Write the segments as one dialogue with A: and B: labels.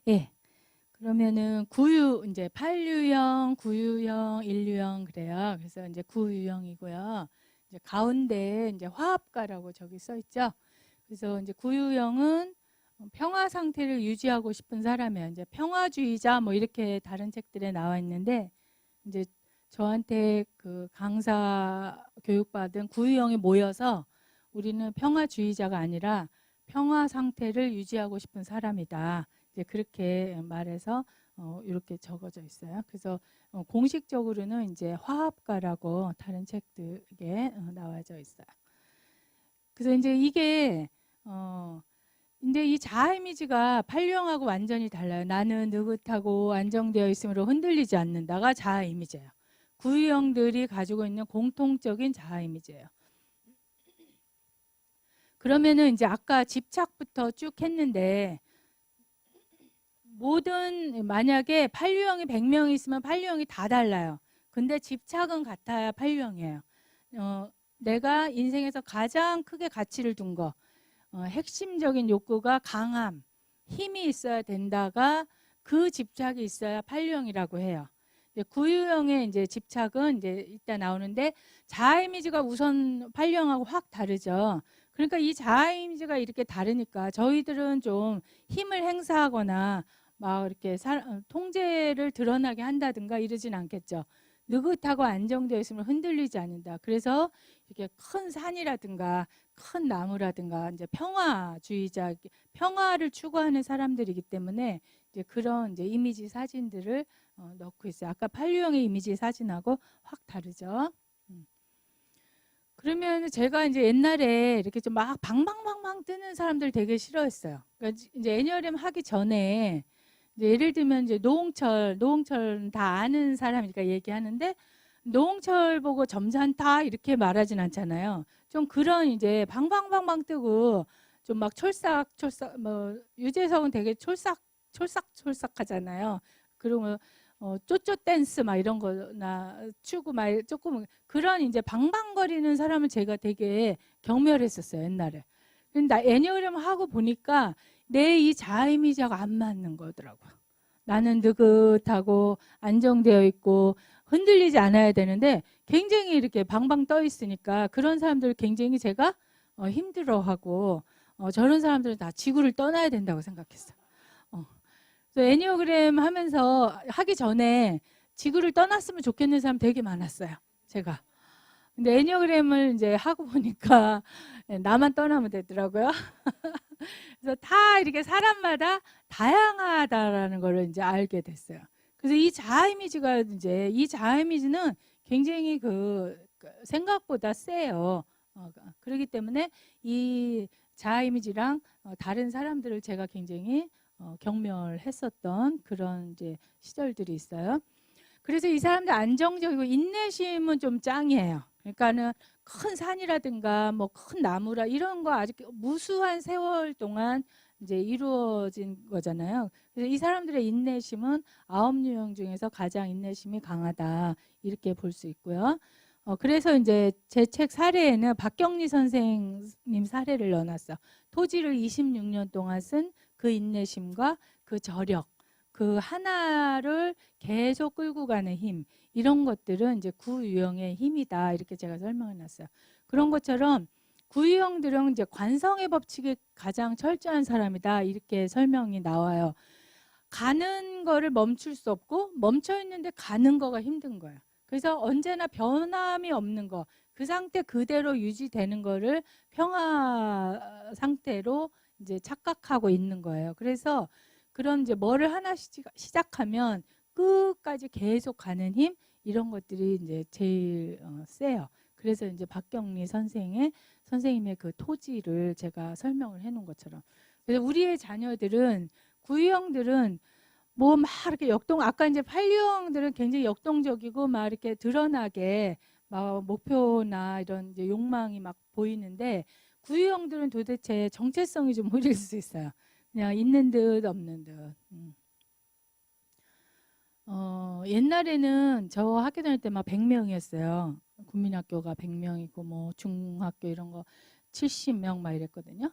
A: 예. 그러면은 이제 8유형, 9유형, 1유형 그래요. 그래서 이제 9유형이고요. 이제 가운데 이제 화합가라고 저기 써 있죠. 그래서 이제 9유형은 평화 상태를 유지하고 싶은 사람이에요. 이제 평화주의자 뭐 이렇게 다른 책들에 나와 있는데 이제 저한테 그 강사 교육받은 9유형이 모여서 우리는 평화주의자가 아니라 평화 상태를 유지하고 싶은 사람이다. 이제 그렇게 말해서 이렇게 적어져 있어요. 그래서 공식적으로는 이제 화합가라고 다른 책들에 나와져 있어요. 그래서 이제 이게 근데 이 자아 이미지가 8유형하고 완전히 달라요. 나는 느긋하고 안정되어 있으므로 흔들리지 않는다가 자아 이미지예요. 9유형들이 가지고 있는 공통적인 자아 이미지예요. 그러면은 이제 아까 집착부터 쭉 했는데 만약에 8유형이 100명이 있으면 8유형이 다 달라요. 근데 집착은 같아야 8유형이에요. 내가 인생에서 가장 크게 가치를 둔 거, 핵심적인 욕구가 강함, 힘이 있어야 된다가 그 집착이 있어야 8유형이라고 해요. 9유형의 이제 집착은 이제 이따 나오는데 자아 이미지가 우선 8유형하고 확 다르죠. 그러니까 이 자아 이미지가 이렇게 다르니까 저희들은 좀 힘을 행사하거나 막 이렇게 통제를 드러나게 한다든가 이러진 않겠죠. 느긋하고 안정되어 있으면 흔들리지 않는다. 그래서 이렇게 큰 산이라든가 큰 나무라든가 이제 평화주의자, 평화를 추구하는 사람들이기 때문에 이제 그런 이제 이미지 사진들을 넣고 있어요. 아까 8유형의 이미지 사진하고 확 다르죠. 그러면 제가 이제 옛날에 이렇게 좀 막 방방방방 뜨는 사람들 되게 싫어했어요. 그러니까 이제 애니어렘 하기 전에 이제 예를 들면 이제 노홍철 다 아는 사람이니까 얘기하는데 노홍철 보고 점잖다 이렇게 말하진 않잖아요. 좀 그런 이제 방방방방 뜨고 좀 막 촐싹촐싹 뭐 유재석은 되게 촐싹하잖아요. 그리고 쪼쪼 댄스 막 이런 거나 추고 막 조금 그런 이제 방방거리는 사람을 제가 되게 경멸했었어요 옛날에. 근데 나 애니어그램 하고 보니까 내 이 자아 이미지하고 안 맞는 거더라고요. 나는 느긋하고 안정되어 있고 흔들리지 않아야 되는데 굉장히 이렇게 방방 떠 있으니까 그런 사람들을 굉장히 제가 힘들어하고 저런 사람들은 다 지구를 떠나야 된다고 생각했어요. 그래서 애니어그램 하면서 하기 전에 지구를 떠났으면 좋겠는 사람 되게 많았어요. 제가. 근데 애니어그램을 이제 하고 보니까 나만 떠나면 되더라고요. 그래서 다 이렇게 사람마다 다양하다라는 걸 이제 알게 됐어요. 그래서 이 자아 이미지는 굉장히 그 생각보다 세요. 그렇기 때문에 이 자아 이미지랑 다른 사람들을 제가 굉장히 경멸했었던 그런 이제 시절들이 있어요. 그래서 이 사람들 안정적이고 인내심은 좀 짱이에요. 그러니까는 큰 산이라든가 뭐 큰 나무라 이런 거 아직 무수한 세월 동안 이제 이루어진 거잖아요. 그래서 이 사람들의 인내심은 9유형 중에서 가장 인내심이 강하다 이렇게 볼 수 있고요. 그래서 이제 제 책 사례에는 박경리 선생님 사례를 넣어놨어. 토지를 26년 동안 쓴 그 인내심과 그 저력, 그 하나를 계속 끌고 가는 힘, 이런 것들은 이제 구유형의 힘이다 이렇게 제가 설명해 놨어요. 그런 것처럼 구유형들은 이제 관성의 법칙이 가장 철저한 사람이다 이렇게 설명이 나와요. 가는 거를 멈출 수 없고 멈춰 있는데 가는 거가 힘든 거예요. 그래서 언제나 변함이 없는 거, 그 상태 그대로 유지되는 거를 평화 상태로 이제 착각하고 있는 거예요. 그래서 그런 이제 뭐를 하나 시작하면 끝까지 계속 가는 힘 이런 것들이 이제 제일 세요. 그래서 이제 박경리 선생님의 그 토지를 제가 설명을 해놓은 것처럼. 그래서 우리의 자녀들은 구유형들은 뭐 막 이렇게 아까 이제 8유형들은 굉장히 역동적이고 막 이렇게 드러나게 막 목표나 이런 이제 욕망이 막 보이는데 구유형들은 도대체 정체성이 좀 흐릴 수 있어요. 그냥 있는 듯 없는 듯. 옛날에는 저 학교 다닐 때 막 100명이었어요. 국민학교가 100명이고 뭐 중학교 이런 거 70명 막 이랬거든요.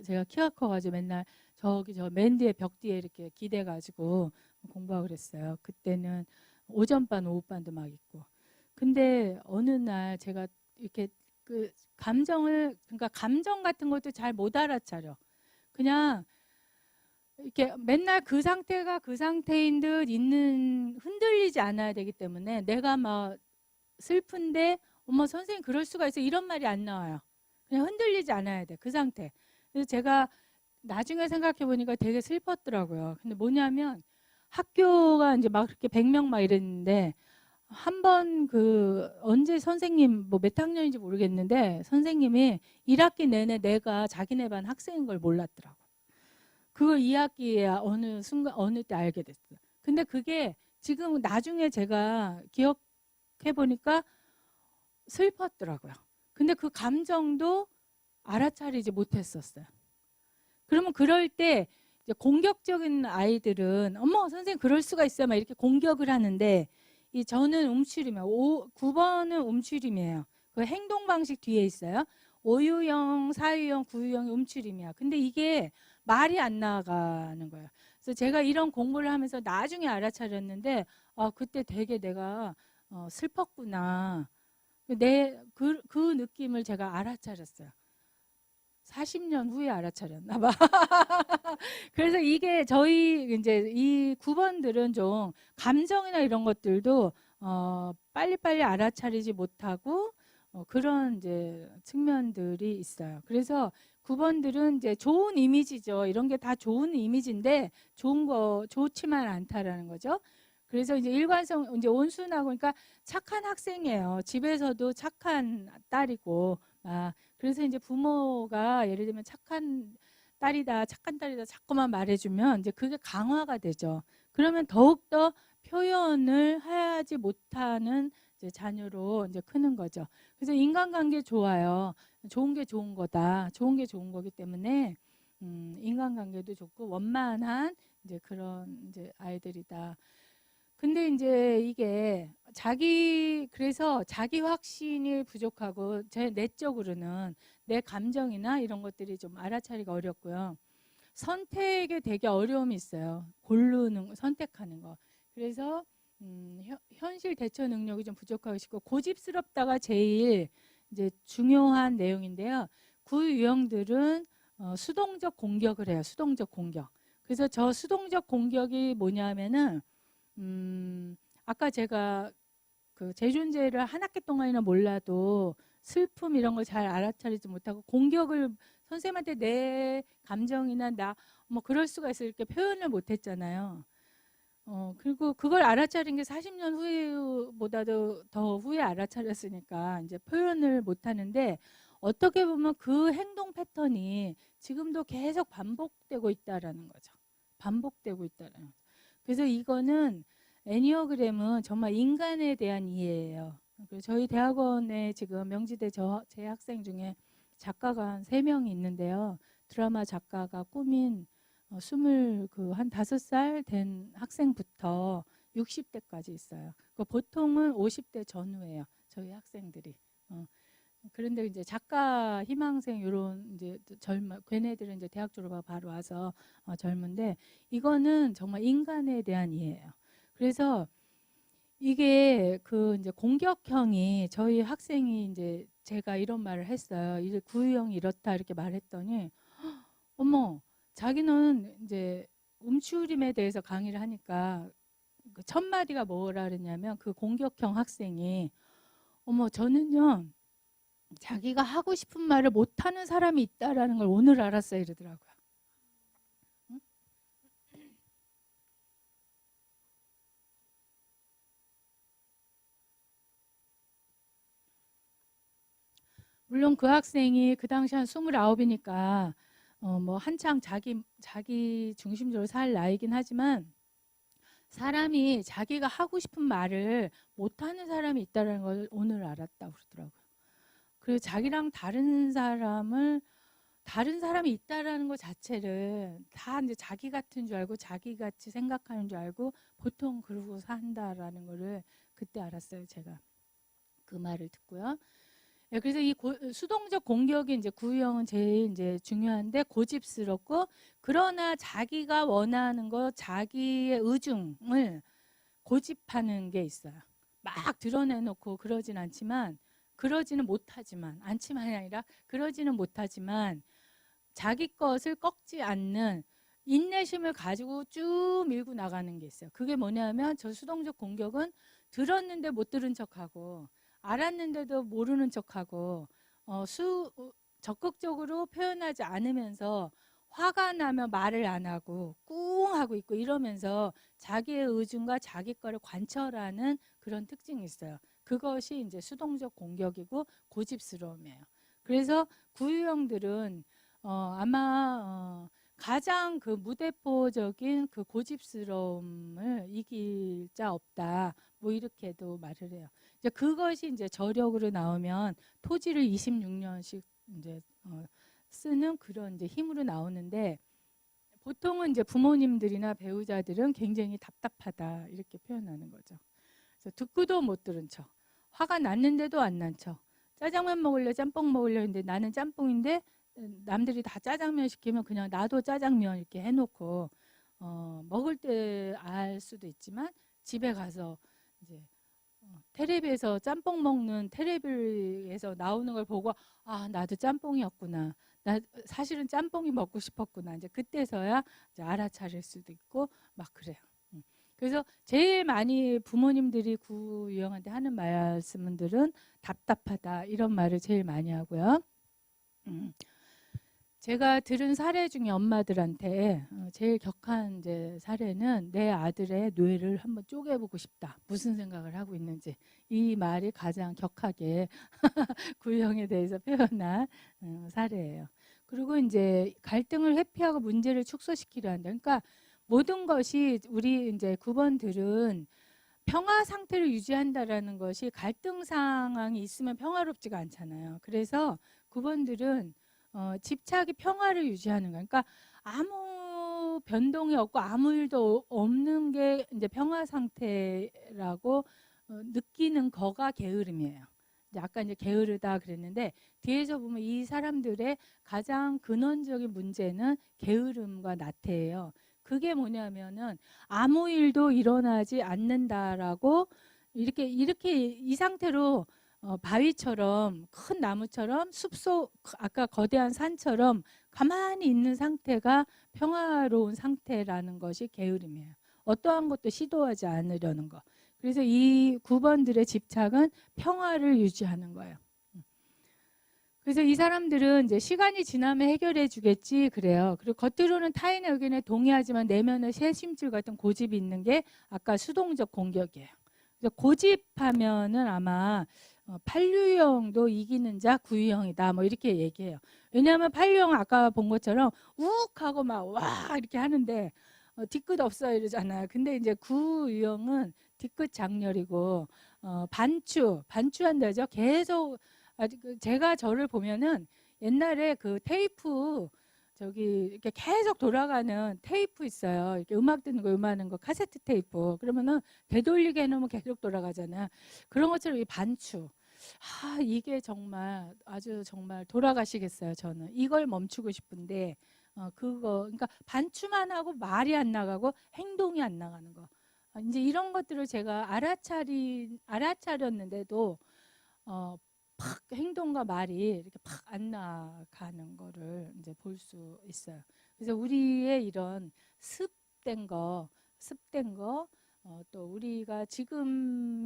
A: 제가 키가 커가지고 맨날 저기 저 맨 뒤에 벽 뒤에 이렇게 기대가지고 공부하고 그랬어요. 그때는 오전반, 오후반도 막 있고. 근데 어느 날 제가 이렇게 그 감정을, 그러니까 감정 같은 것도 잘 못 알아차려. 그냥 이렇게 맨날 그 상태가 그 상태인 듯 있는, 흔들리지 않아야 되기 때문에 내가 막 슬픈데 어머 선생님 그럴 수가 있어 이런 말이 안 나와요. 그냥 흔들리지 않아야 돼 그 상태. 그래서 제가 나중에 생각해 보니까 되게 슬펐더라고요. 근데 뭐냐면 학교가 이제 막 그렇게 100명 막 이랬는데 한 번 그 언제 선생님 뭐 몇 학년인지 모르겠는데 선생님이 1학기 내내 내가 자기네 반 학생인 걸 몰랐더라고. 그걸 2학기에 어느 순간 어느 때 알게 됐어요. 근데 그게 지금 나중에 제가 기억해 보니까 슬펐더라고요. 근데 그 감정도 알아차리지 못했었어요. 그러면 그럴 때 이제 공격적인 아이들은 어머 선생님 그럴 수가 있어요 막 이렇게 공격을 하는데 이 저는 움츠림이에요. 9번은 움츠림이에요. 그 행동 방식 뒤에 있어요. 오유형, 사유형, 구유형이 움츠림이야. 근데 이게 말이 안 나가는 거예요. 그래서 제가 이런 공부를 하면서 나중에 알아차렸는데 그때 되게 내가 슬펐구나. 그 느낌을 제가 알아차렸어요. 40년 후에 알아차렸나 봐. 그래서 이게 저희 이제 이 9번들은 좀 감정이나 이런 것들도 빨리빨리 알아차리지 못하고 그런 이제 측면들이 있어요. 그래서 9번들은 이제 좋은 이미지죠. 이런 게 다 좋은 이미지인데 좋은 거 좋지만 않다라는 거죠. 그래서 이제 일관성 이제 온순하고 그러니까 착한 학생이에요. 집에서도 착한 딸이고 그래서 이제 부모가 예를 들면 착한 딸이다, 착한 딸이다 자꾸만 말해주면 이제 그게 강화가 되죠. 그러면 더욱더 표현을 하지 못하는 이제 자녀로 이제 크는 거죠. 그래서 인간관계 좋아요. 좋은 게 좋은 거다. 좋은 게 좋은 거기 때문에 인간관계도 좋고 원만한 이제 그런 이제 아이들이다. 근데 이제 이게 그래서 자기 확신이 부족하고 제 내적으로는 내 감정이나 이런 것들이 좀 알아차리기가 어렵고요. 선택에 되게 어려움이 있어요. 선택하는 거. 그래서 현실 대처 능력이 좀 부족하고 싶고 고집스럽다가 제일 이제 중요한 내용인데요. 구유형들은 수동적 공격을 해요. 수동적 공격. 그래서 저 수동적 공격이 뭐냐면은 아까 제가 그 제 존재를 한 학기 동안이나 몰라도 슬픔 이런 걸 잘 알아차리지 못하고 공격을 선생님한테 내 감정이나 나 뭐 그럴 수가 있어 이렇게 표현을 못했잖아요. 그리고 그걸 알아차린 게 40년 후보다도 더 후에 알아차렸으니까 이제 표현을 못하는데 어떻게 보면 그 행동 패턴이 지금도 계속 반복되고 있다라는 거죠. 반복되고 있다라는 거죠. 그래서 이거는 애니어그램은 정말 인간에 대한 이해예요. 저희 대학원에 지금 명지대 제 학생 중에 작가가 한 3명이 있는데요. 드라마 작가가 꾸민 한 5살 된 학생부터 60대까지 있어요. 보통은 50대 전후예요. 저희 학생들이. 그런데 이제 작가 희망생 이런 이제 걔네들은 이제 대학 졸업하고 바로 와서 젊은데 이거는 정말 인간에 대한 이해예요. 그래서 이게 그 이제 공격형이 저희 학생이 이제 제가 이런 말을 했어요. 이제 구유형이 이렇다 이렇게 말했더니 어머 자기는 이제 움츠림에 대해서 강의를 하니까 그 첫 마디가 뭐라 그랬냐면 그 공격형 학생이 어머 저는요 자기가 하고 싶은 말을 못하는 사람이 있다라는 걸 오늘 알았어요 이러더라고요. 응? 물론 그 학생이 그 당시 한 29이니까 뭐 한창 자기 중심적으로 살 나이긴 하지만 사람이 자기가 하고 싶은 말을 못하는 사람이 있다는 걸 오늘 알았다고 그러더라고요. 그리고 자기랑 다른 사람이 있다라는 것 자체를 다 이제 자기 같은 줄 알고 자기 같이 생각하는 줄 알고 보통 그러고 산다라는 거를 그때 알았어요. 제가 그 말을 듣고요. 예, 그래서 이 수동적 공격이 이제 구유형은 제일 이제 중요한데 고집스럽고 그러나 자기가 원하는 거 자기의 의중을 고집하는 게 있어요. 막 드러내놓고 그러지는 못하지만 않지만이 아니라 그러지는 못하지만 자기 것을 꺾지 않는 인내심을 가지고 쭉 밀고 나가는 게 있어요. 그게 뭐냐면 저 수동적 공격은 들었는데 못 들은 척하고 알았는데도 모르는 척하고 적극적으로 표현하지 않으면서 화가 나면 말을 안 하고 꿍 하고 있고 이러면서 자기의 의중과 자기 거를 관철하는 그런 특징이 있어요. 그것이 이제 수동적 공격이고 고집스러움이에요. 그래서 구유형들은 아마 가장 그 무대포적인 그 고집스러움을 이길 자 없다. 뭐 이렇게도 말을 해요. 이제 그것이 이제 저력으로 나오면 토지를 26년씩 이제 쓰는 그런 이제 힘으로 나오는데 보통은 이제 부모님들이나 배우자들은 굉장히 답답하다 이렇게 표현하는 거죠. 그래서 듣고도 못 들은 척, 화가 났는데도 안 난 척, 짜장면 먹을래, 짬뽕 먹을래 했는데 나는 짬뽕인데 남들이 다 짜장면 시키면 그냥 나도 짜장면 이렇게 해놓고 먹을 때 알 수도 있지만 집에 가서 이제 테레비에서 짬뽕 먹는 테레비에서 나오는 걸 보고 아 나도 짬뽕이었구나. 나 사실은 짬뽕이 먹고 싶었구나. 이제 그때서야 이제 알아차릴 수도 있고 막 그래요. 그래서 제일 많이 부모님들이 구유형한테 하는 말씀들은 답답하다 이런 말을 제일 많이 하고요. 제가 들은 사례 중에 엄마들한테 제일 격한 이제 사례는 내 아들의 뇌를 한번 쪼개보고 싶다. 무슨 생각을 하고 있는지. 이 말이 가장 격하게 구유형에 대해서 표현한 사례예요. 그리고 이제 갈등을 회피하고 문제를 축소시키려 한다. 그러니까 모든 것이 우리 이제 9번들은 평화 상태를 유지한다라는 것이 갈등 상황이 있으면 평화롭지가 않잖아요. 그래서 9번들은 집착이 평화를 유지하는 거예요. 그러니까 아무 변동이 없고 아무 일도 없는 게 이제 평화 상태라고 느끼는 거가 게으름이에요. 아까 이제 게으르다 그랬는데 뒤에서 보면 이 사람들의 가장 근원적인 문제는 게으름과 나태예요. 그게 뭐냐면은 아무 일도 일어나지 않는다라고 이렇게 이 상태로 바위처럼 큰 나무처럼 숲속 아까 거대한 산처럼 가만히 있는 상태가 평화로운 상태라는 것이 게으름이에요. 어떠한 것도 시도하지 않으려는 거. 그래서 이 9번들의 집착은 평화를 유지하는 거예요. 그래서 이 사람들은 이제 시간이 지나면 해결해 주겠지 그래요. 그리고 겉으로는 타인의 의견에 동의하지만 내면에 새심줄 같은 고집이 있는 게 아까 수동적 공격이에요. 그래서 고집하면은 아마 8유형도 이기는 자 9유형이다 뭐 이렇게 얘기해요. 왜냐하면 8유형은 아까 본 것처럼 욱 하고 막 와 이렇게 하는데 뒤끝 없어 이러잖아요. 근데 이제 9유형은 뒤끝 장렬이고 반추한다죠. 계속 제가 저를 보면은 옛날에 그 테이프 저기 이렇게 계속 돌아가는 테이프 있어요. 이렇게 음악 듣는 거, 음악하는 거, 카세트 테이프. 그러면은 되돌리게 해놓으면 계속 돌아가잖아요. 그런 것처럼 이 반추. 이게 정말 아주 정말 돌아가시겠어요. 저는 이걸 멈추고 싶은데 그러니까 반추만 하고 말이 안 나가고 행동이 안 나가는 거. 이제 이런 것들을 제가 알아차렸는데도 팍 행동과 말이 이렇게 팍 안 나가는 거를 이제 볼 수 있어요. 그래서 우리의 이런 습된 거, 또 우리가 지금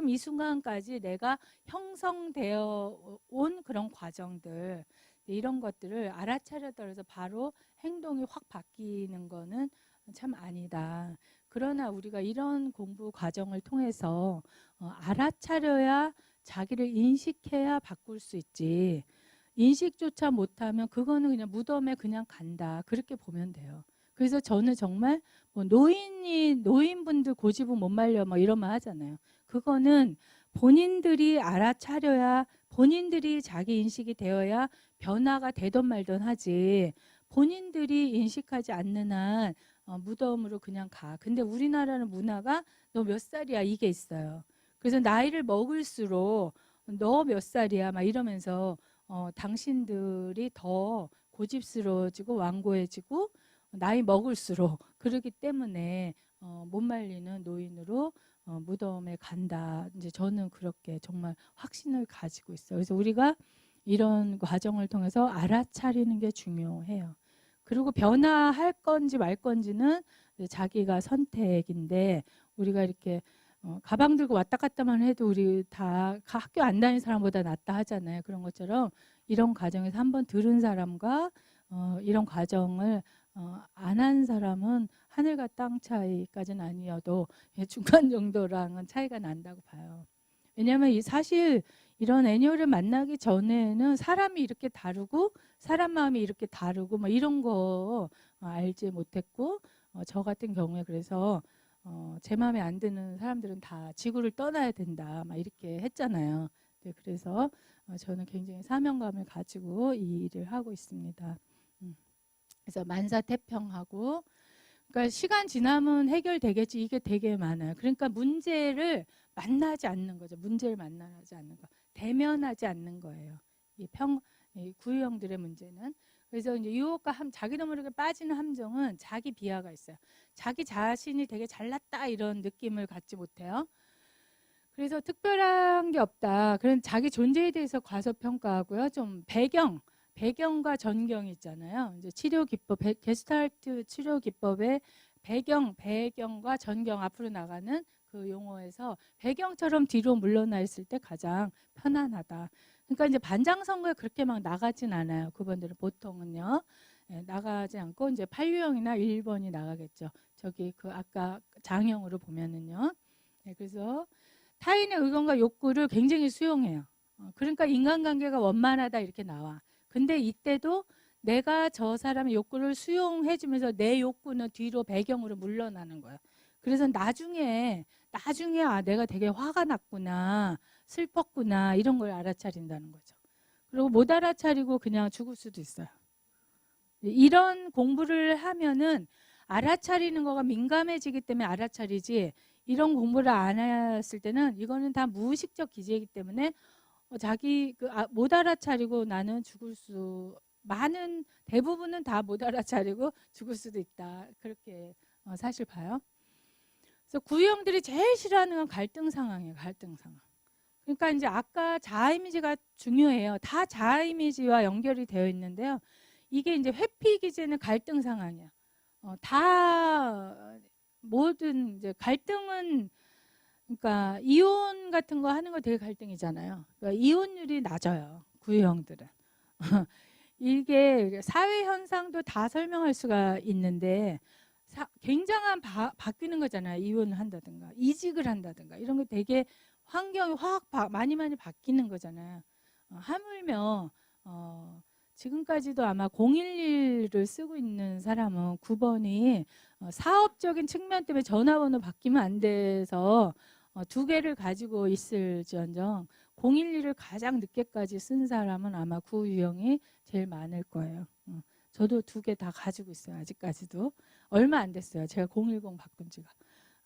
A: 이 순간까지 내가 형성되어 온 그런 과정들, 이런 것들을 알아차렸더라도 바로 행동이 확 바뀌는 거는 참 아니다. 그러나 우리가 이런 공부 과정을 통해서 알아차려야 자기를 인식해야 바꿀 수 있지. 인식조차 못하면 그거는 그냥 무덤에 그냥 간다. 그렇게 보면 돼요. 그래서 저는 정말 뭐 노인분들 고집은 못 말려 뭐 이런 말 하잖아요. 그거는 본인들이 알아차려야 본인들이 자기 인식이 되어야 변화가 되던 말던 하지. 본인들이 인식하지 않는 한 무덤으로 그냥 가. 근데 우리나라는 문화가 너 몇 살이야 이게 있어요. 그래서 나이를 먹을수록 너 몇 살이야? 막 이러면서 당신들이 더 고집스러워지고 완고해지고 나이 먹을수록 그러기 때문에 못 말리는 노인으로 무덤에 간다. 이제 저는 그렇게 정말 확신을 가지고 있어요. 그래서 우리가 이런 과정을 통해서 알아차리는 게 중요해요. 그리고 변화할 건지 말 건지는 자기가 선택인데 우리가 이렇게 가방 들고 왔다 갔다만 해도 우리 다 학교 안 다니는 사람보다 낫다 하잖아요. 그런 것처럼 이런 과정에서 한번 들은 사람과 이런 과정을 안 한 사람은 하늘과 땅 차이까지는 아니어도 중간 정도랑은 차이가 난다고 봐요. 왜냐하면 사실 이런 애니어를 만나기 전에는 사람이 이렇게 다르고 사람 마음이 이렇게 다르고 뭐 이런 거 알지 못했고 저 같은 경우에 그래서 제 마음에 안 드는 사람들은 다 지구를 떠나야 된다 막 이렇게 했잖아요. 네, 그래서 저는 굉장히 사명감을 가지고 이 일을 하고 있습니다. 그래서 만사태평하고 그러니까 시간 지나면 해결되겠지 이게 되게 많아요. 그러니까 문제를 만나지 않는 거죠. 문제를 만나지 않는 거. 대면하지 않는 거예요. 이 구유형들의 문제는. 그래서 이제 유혹과 자기도 모르게 빠지는 함정은 자기 비하가 있어요. 자기 자신이 되게 잘났다 이런 느낌을 갖지 못해요. 그래서 특별한 게 없다. 그런 자기 존재에 대해서 과소평가하고요. 좀 배경과 전경이 있잖아요. 이제 치료 기법, 게스탈트 치료 기법의 배경과 전경 앞으로 나가는 그 용어에서 배경처럼 뒤로 물러나 있을 때 가장 편안하다. 그러니까 이제 반장선거에 그렇게 막 나가진 않아요. 그분들은 보통은요. 나가지 않고 이제 8유형이나 1번이 나가겠죠. 저기 그 아까 장형으로 보면은요. 그래서 타인의 의견과 욕구를 굉장히 수용해요. 그러니까 인간관계가 원만하다 이렇게 나와. 근데 이때도 내가 저 사람의 욕구를 수용해주면서 내 욕구는 뒤로 배경으로 물러나는 거예요. 그래서 나중에 내가 되게 화가 났구나, 슬펐구나 이런 걸 알아차린다는 거죠. 그리고 못 알아차리고 그냥 죽을 수도 있어요. 이런 공부를 하면은 알아차리는 거가 민감해지기 때문에 알아차리지 이런 공부를 안 했을 때는 이거는 다 무의식적 기제이기 때문에 자기 못 알아차리고 나는 죽을 수 많은 대부분은 다 못 알아차리고 죽을 수도 있다 그렇게 사실 봐요. 그래서 구형들이 제일 싫어하는 건 갈등 상황이에요. 갈등 상황. 그러니까 이제 아까 자아 이미지가 중요해요. 다 자아 이미지와 연결이 되어 있는데요. 이게 이제 회피 기제는 갈등 상황이야. 다 모든 이제 갈등은 그러니까 이혼 같은 거 하는 거 되게 갈등이잖아요. 그러니까 이혼율이 낮아요. 구형들은. 이게 사회 현상도 다 설명할 수가 있는데 굉장한 바뀌는 거잖아요. 이혼을 한다든가 이직을 한다든가 이런 거 되게 환경이 확 많이 바뀌는 거잖아요. 하물며 지금까지도 아마 011을 쓰고 있는 사람은 9번이 사업적인 측면 때문에 전화번호 바뀌면 안 돼서 두 개를 가지고 있을지언정 011을 가장 늦게까지 쓴 사람은 아마 구유형이 제일 많을 거예요. 저도 두 개 다 가지고 있어요. 아직까지도. 얼마 안 됐어요. 제가 010 바꾼 지가.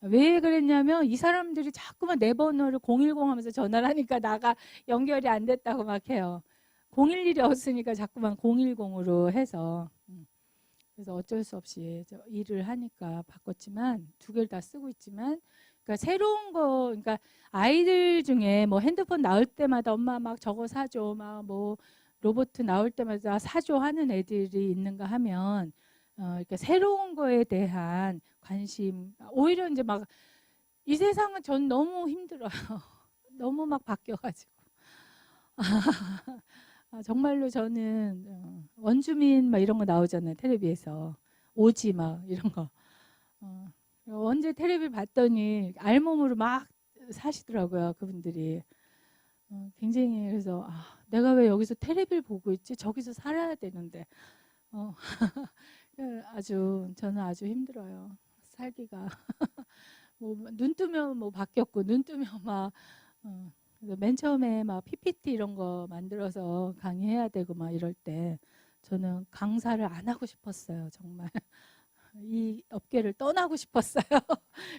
A: 왜 그랬냐면 이 사람들이 자꾸만 내 번호를 010 하면서 전화를 하니까 나가 연결이 안 됐다고 막 해요. 011이 없으니까 자꾸만 010으로 해서 그래서 어쩔 수 없이 일을 하니까 바꿨지만 두 개를 다 쓰고 있지만 그러니까 새로운 거 그러니까 아이들 중에 뭐 핸드폰 나올 때마다 엄마 막 저거 사줘 막 뭐 로봇 나올 때마다 사줘 하는 애들이 있는가 하면 이렇게 새로운 거에 대한 관심 오히려 이제 막 이 세상은 전 너무 힘들어요. 너무 막 바뀌어가지고 정말로 저는 원주민 막 이런 거 나오잖아요. 텔레비에서 오지 막 이런 거 언제 텔레비 봤더니 알몸으로 막 사시더라고요. 그분들이 굉장히 그래서 내가 왜 여기서 텔레비를 보고 있지? 저기서 살아야 되는데 저는 아주 힘들어요. 살기가 뭐 눈 뜨면 뭐 바뀌었고 눈 뜨면 막 그래서 맨 처음에 막 PPT 이런 거 만들어서 강의해야 되고 막 이럴 때 저는 강사를 안 하고 싶었어요. 정말 이 업계를 떠나고 싶었어요.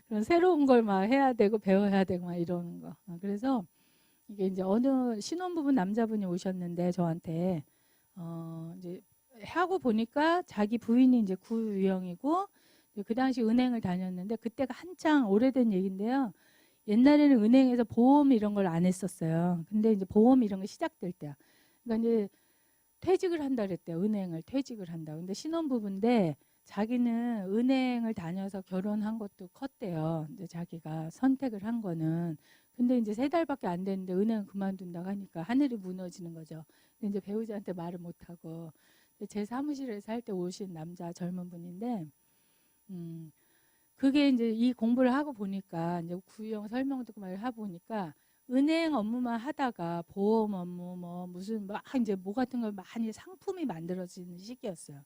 A: 그런 새로운 걸 막 해야 되고 배워야 되고 막 이러는 거. 그래서 이게 이제 어느 신혼부부 남자분이 오셨는데 저한테 이제 하고 보니까 자기 부인이 이제 구유형이고 그 당시 은행을 다녔는데 그때가 한창 오래된 얘기인데요. 옛날에는 은행에서 보험 이런 걸 안 했었어요. 근데 이제 보험 이런 게 시작될 때야. 그러니까 이제 퇴직을 한다 그랬대요. 은행을 퇴직을 한다. 근데 신혼부부인데 자기는 은행을 다녀서 결혼한 것도 컸대요. 이제 자기가 선택을 한 거는. 근데 이제 3달밖에 안 됐는데 은행을 그만둔다고 하니까 하늘이 무너지는 거죠. 근데 이제 배우자한테 말을 못 하고 제 사무실에서 할 때 오신 남자 젊은 분인데 그게 이제 이 공부를 하고 보니까 이제 구형 설명 듣고 말 하고 보니까 은행 업무만 하다가 보험 업무 뭐 무슨 막 이제 뭐 같은 걸 많이 상품이 만들어지는 시기였어요.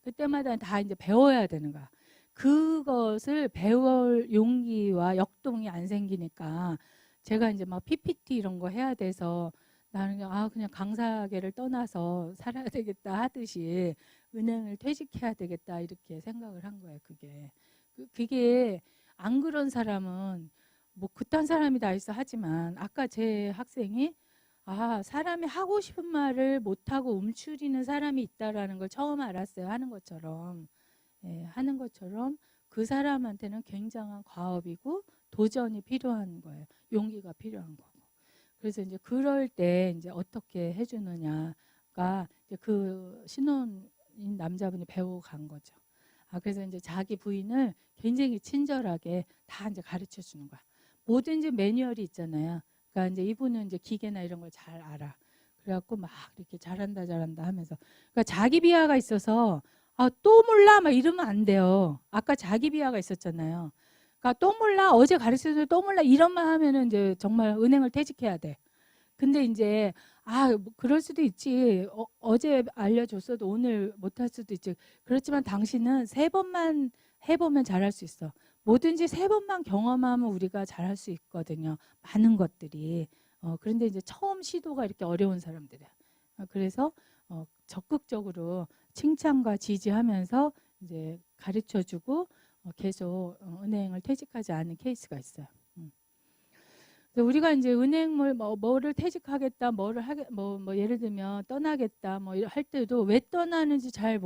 A: 그때마다 다 이제 배워야 되는 거야. 그것을 배울 용기와 역동이 안 생기니까 제가 이제 막 PPT 이런 거 해야 돼서 나는 그냥 강사계를 떠나서 살아야 되겠다 하듯이 은행을 퇴직해야 되겠다 이렇게 생각을 한 거예요. 그게 안 그런 사람은 뭐 그딴 사람이 다 있어 하지만 아까 제 학생이 사람이 하고 싶은 말을 못하고 움츠리는 사람이 있다라는 걸 처음 알았어요. 하는 것처럼. 예, 하는 것처럼 그 사람한테는 굉장한 과업이고 도전이 필요한 거예요. 용기가 필요한 거고. 그래서 이제 그럴 때 이제 어떻게 해주느냐가 이제 그 신혼인 남자분이 배우고 간 거죠. 그래서 이제 자기 부인을 굉장히 친절하게 다 이제 가르쳐 주는 거야. 뭐든지 매뉴얼이 있잖아요. 그러니까 이제 이분은 이제 기계나 이런 걸 잘 알아. 그래갖고 막 이렇게 잘한다 하면서. 그러니까 자기 비하가 있어서 또 몰라 막 이러면 안 돼요. 아까 자기 비하가 있었잖아요. 그러니까 또 몰라 어제 가르쳐서 또 몰라 이런만 하면은 이제 정말 은행을 퇴직해야 돼. 근데 이제 뭐 그럴 수도 있지. 어제 알려줬어도 오늘 못할 수도 있지. 그렇지만 당신은 3번만 해보면 잘할 수 있어. 뭐든지 3번만 경험하면 우리가 잘할 수 있거든요. 많은 것들이. 그런데 이제 처음 시도가 이렇게 어려운 사람들이야. 그래서 적극적으로 칭찬과 지지하면서 이제 가르쳐주고 계속 은행을 퇴직하지 않은 케이스가 있어요. 우리가 이제 은행을 뭐를 퇴직하겠다, 뭐를 뭐 예를 들면 떠나겠다, 뭐 할 때도 왜 떠나는지 잘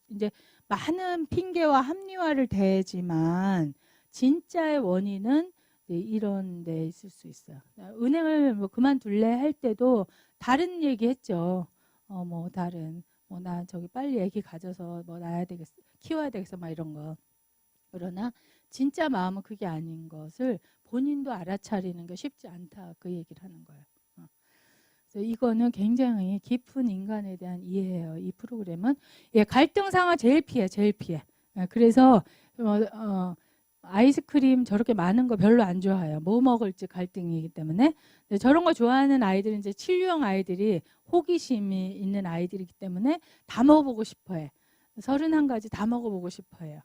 A: 이제 많은 핑계와 합리화를 대지만 진짜의 원인은 이런 데 있을 수 있어요. 은행을 뭐 그만둘래 할 때도 다른 얘기했죠. 뭐 다른 뭐 나 저기 빨리 애기 가져서 뭐 낳아야 되겠어, 키워야 되겠어, 막 이런 거. 그러나 진짜 마음은 그게 아닌 것을 본인도 알아차리는 게 쉽지 않다 그 얘기를 하는 거예요. 그래서 이거는 굉장히 깊은 인간에 대한 이해예요. 이 프로그램은 갈등 상황 제일 피해. 그래서 아이스크림 저렇게 많은 거 별로 안 좋아해요. 뭐 먹을지 갈등이기 때문에. 저런 거 좋아하는 아이들은 이제 치유형 아이들이 호기심이 있는 아이들이기 때문에 다 먹어보고 싶어해. 31가지 다 먹어보고 싶어해요.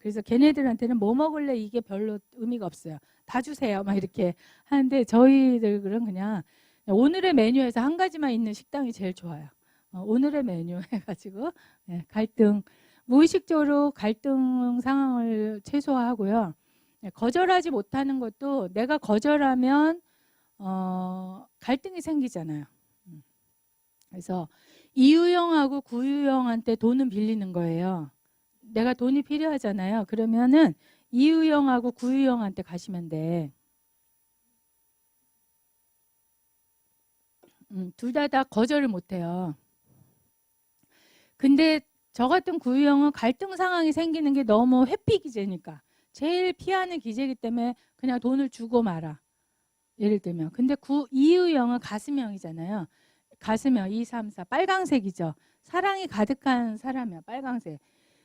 A: 그래서 걔네들한테는 뭐 먹을래 이게 별로 의미가 없어요. 다 주세요. 막 이렇게 하는데 저희들은 그냥 오늘의 메뉴에서 한 가지만 있는 식당이 제일 좋아요. 오늘의 메뉴 해가지고 갈등 무의식적으로 갈등 상황을 최소화하고요. 거절하지 못하는 것도 내가 거절하면 갈등이 생기잖아요. 그래서 이유형하고 구유형한테 돈은 빌리는 거예요. 내가 돈이 필요하잖아요. 그러면은 이유형하고 구유형한테 가시면 돼. 둘 다 거절을 못해요. 근데 저 같은 구유형은 갈등 상황이 생기는 게 너무 회피 기제니까 제일 피하는 기제이기 때문에 그냥 돈을 주고 말아. 예를 들면. 근데 이유형은 가슴형이잖아요. 가슴형 2, 3, 4 빨강색이죠. 사랑이 가득한 사람이야. 빨강색.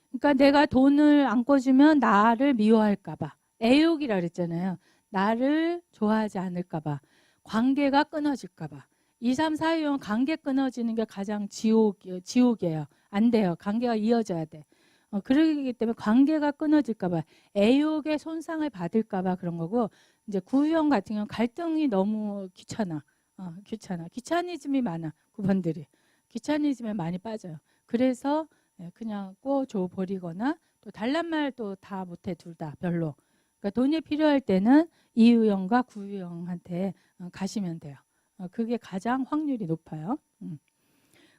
A: 그러니까 내가 돈을 안 꿔주면 나를 미워할까 봐. 애욕이라 그랬잖아요. 나를 좋아하지 않을까 봐. 관계가 끊어질까 봐. 2, 3, 4유형 관계 끊어지는 게 가장 지옥이에요. 안 돼요. 관계가 이어져야 돼. 그러기 때문에 관계가 끊어질까 봐. 애욕의 손상을 받을까 봐 그런 거고 이제 구유형 같은 경우는 갈등이 너무 귀찮아. 귀차니즘이 많아. 그분들이. 귀차니즘에 많이 빠져요. 그래서 그냥 꿔줘 버리거나 또 달란 말 또 다 못해 둘 다 별로. 그러니까 돈이 필요할 때는 이유형과 구유형한테 가시면 돼요. 그게 가장 확률이 높아요.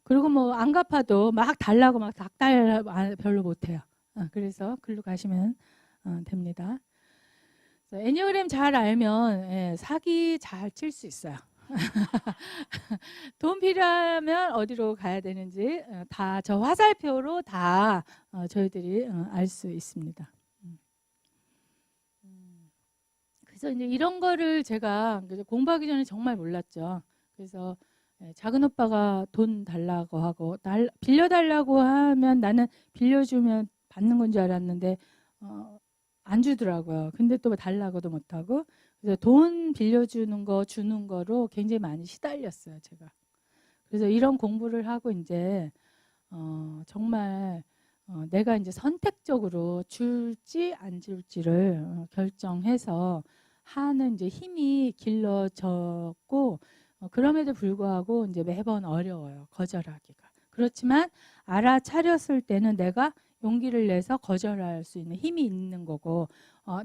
A: 그리고 뭐 안 갚아도 막 달라고 막 닥달 별로 못해요. 그래서 글로 가시면 됩니다. 애니어그램 잘 알면 사기 잘 칠 수 있어요. 돈 필요하면 어디로 가야 되는지 다 저 화살표로 다 저희들이 알 수 있습니다. 그래서 이제 이런 거를 제가 공부하기 전에 정말 몰랐죠. 그래서 작은 오빠가 돈 달라고 하고 빌려달라고 하면 나는 빌려주면 받는 건 줄 알았는데 안 주더라고요. 근데 또 달라고도 못하고 그래서 돈 빌려주는 거 주는 거로 굉장히 많이 시달렸어요, 제가. 그래서 이런 공부를 하고 이제 정말 내가 이제 선택적으로 줄지 안 줄지를 결정해서 하는 이제 힘이 길러졌고 그럼에도 불구하고 이제 매번 어려워요, 거절하기가. 그렇지만 알아차렸을 때는 내가 용기를 내서 거절할 수 있는 힘이 있는 거고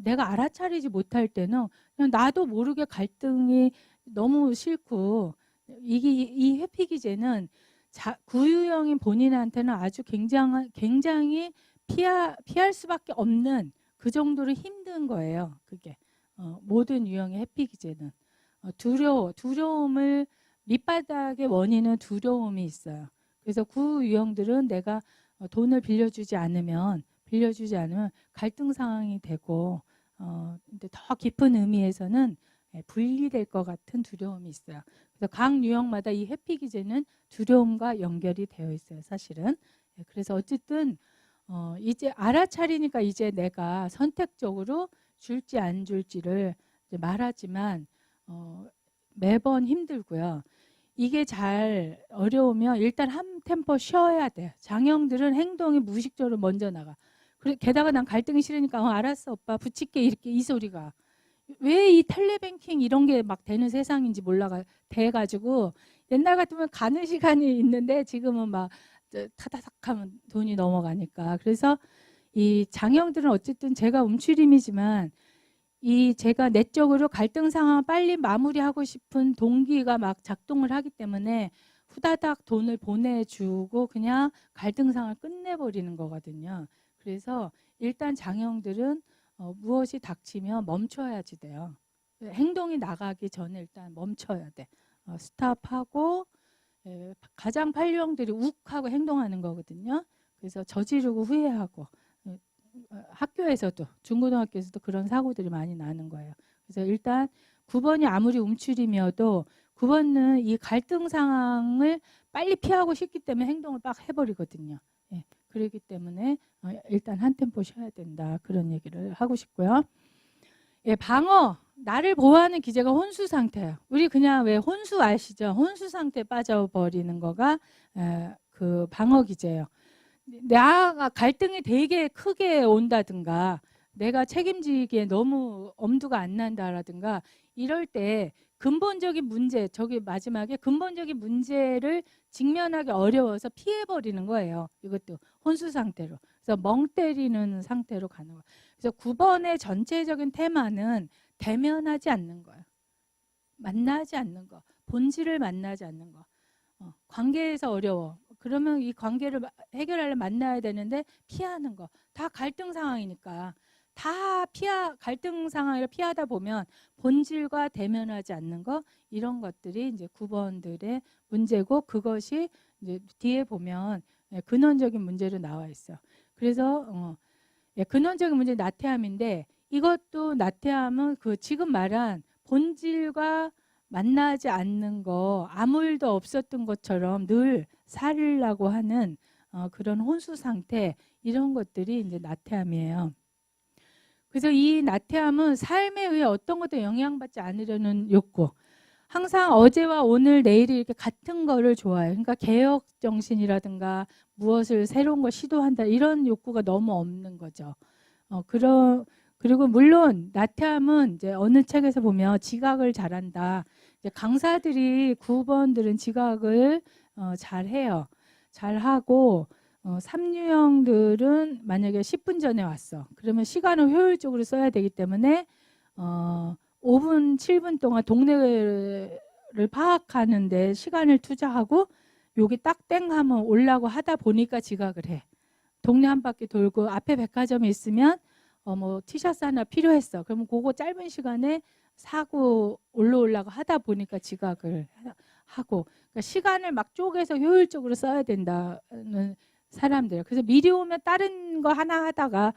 A: 내가 알아차리지 못할 때는 그냥 나도 모르게 갈등이 너무 싫고 이 회피기제는 구유형인 본인한테는 아주 굉장히 피할 수밖에 없는 그 정도로 힘든 거예요. 그게 모든 유형의 회피기제는 두려움을 밑바닥의 원인은 두려움이 있어요. 그래서 구유형들은 내가 돈을 빌려주지 않으면 갈등 상황이 되고 근데 더 깊은 의미에서는 분리될 것 같은 두려움이 있어요. 그래서 각 유형마다 이 회피기제는 두려움과 연결이 되어 있어요, 사실은. 그래서 어쨌든 이제 알아차리니까 이제 내가 선택적으로 줄지 안 줄지를 이제 말하지만 매번 힘들고요. 이게 잘 어려우면 일단 한 템포 쉬어야 돼. 장형들은 행동이 무의식적으로 먼저 나가. 게다가 난 갈등이 싫으니까 알았어 오빠 붙일게 이렇게 이 소리가. 왜 이 텔레뱅킹 이런 게 막 되는 세상인지 몰라가 돼가지고 옛날 같으면 가는 시간이 있는데 지금은 막 타다닥 하면 돈이 넘어가니까. 그래서 이 장형들은 어쨌든 제가 움츠림이지만 이 제가 내적으로 갈등 상황을 빨리 마무리하고 싶은 동기가 막 작동을 하기 때문에 후다닥 돈을 보내주고 그냥 갈등 상황을 끝내버리는 거거든요. 그래서 일단 장형들은 무엇이 닥치면 멈춰야지 돼요. 행동이 나가기 전에 일단 멈춰야 돼. 스탑하고 가장 판류형들이 욱하고 행동하는 거거든요. 그래서 저지르고 후회하고 학교에서도 중고등학교에서도 그런 사고들이 많이 나는 거예요. 그래서 일단 9번이 아무리 움츠림이어도 9번은 이 갈등 상황을 빨리 피하고 싶기 때문에 행동을 막 해버리거든요. 그렇기 때문에 일단 한 템포 쉬어야 된다. 그런 얘기를 하고 싶고요. 방어. 나를 보호하는 기제가 혼수 상태예요. 우리 그냥 왜 혼수 아시죠? 혼수 상태에 빠져버리는 거가 그 방어 기제예요. 내가 갈등이 되게 크게 온다든가 내가 책임지기에 너무 엄두가 안 난다라든가 이럴 때 근본적인 문제, 저기 마지막에 근본적인 문제를 직면하기 어려워서 피해버리는 거예요. 이것도 혼수 상태로. 그래서 멍 때리는 상태로 가는 거예요. 그래서 9번의 전체적인 테마는 대면하지 않는 거예요. 만나지 않는 거. 본질을 만나지 않는 거. 관계에서 어려워. 그러면 이 관계를 해결하려면 만나야 되는데 피하는 거. 다 갈등 상황이니까. 갈등 상황을 피하다 보면 본질과 대면하지 않는 거 이런 것들이 이제 9번들의 문제고 그것이 이제 뒤에 보면 근원적인 문제로 나와 있어. 그래서 근원적인 문제 나태함인데 이것도 나태함은 그 지금 말한 본질과 만나지 않는 거 아무 일도 없었던 것처럼 늘 살으려고 하는 그런 혼수 상태 이런 것들이 이제 나태함이에요. 그래서 이 나태함은 삶에 의해 어떤 것도 영향받지 않으려는 욕구. 항상 어제와 오늘 내일이 이렇게 같은 거를 좋아해요. 그러니까 개혁 정신이라든가 무엇을 새로운 걸 시도한다 이런 욕구가 너무 없는 거죠. 그리고 물론 나태함은 이제 어느 책에서 보면 지각을 잘한다. 이제 강사들이 9번들은 지각을 잘해요. 잘하고 3유형들은 만약에 10분 전에 왔어. 그러면 시간을 효율적으로 써야 되기 때문에 5분, 7분 동안 동네를 파악하는데 시간을 투자하고 여기 딱 땡 하면 오려고 하다 보니까 지각을 해. 동네 한 바퀴 돌고 앞에 백화점이 있으면 뭐 티셔츠 하나 필요했어. 그러면 그거 짧은 시간에 사고 올라오려고 하다 보니까 지각을 하고, 그러니까 시간을 막 쪼개서 효율적으로 써야 된다는 사람들. 그래서 미리 오면 다른 거 하나 하다가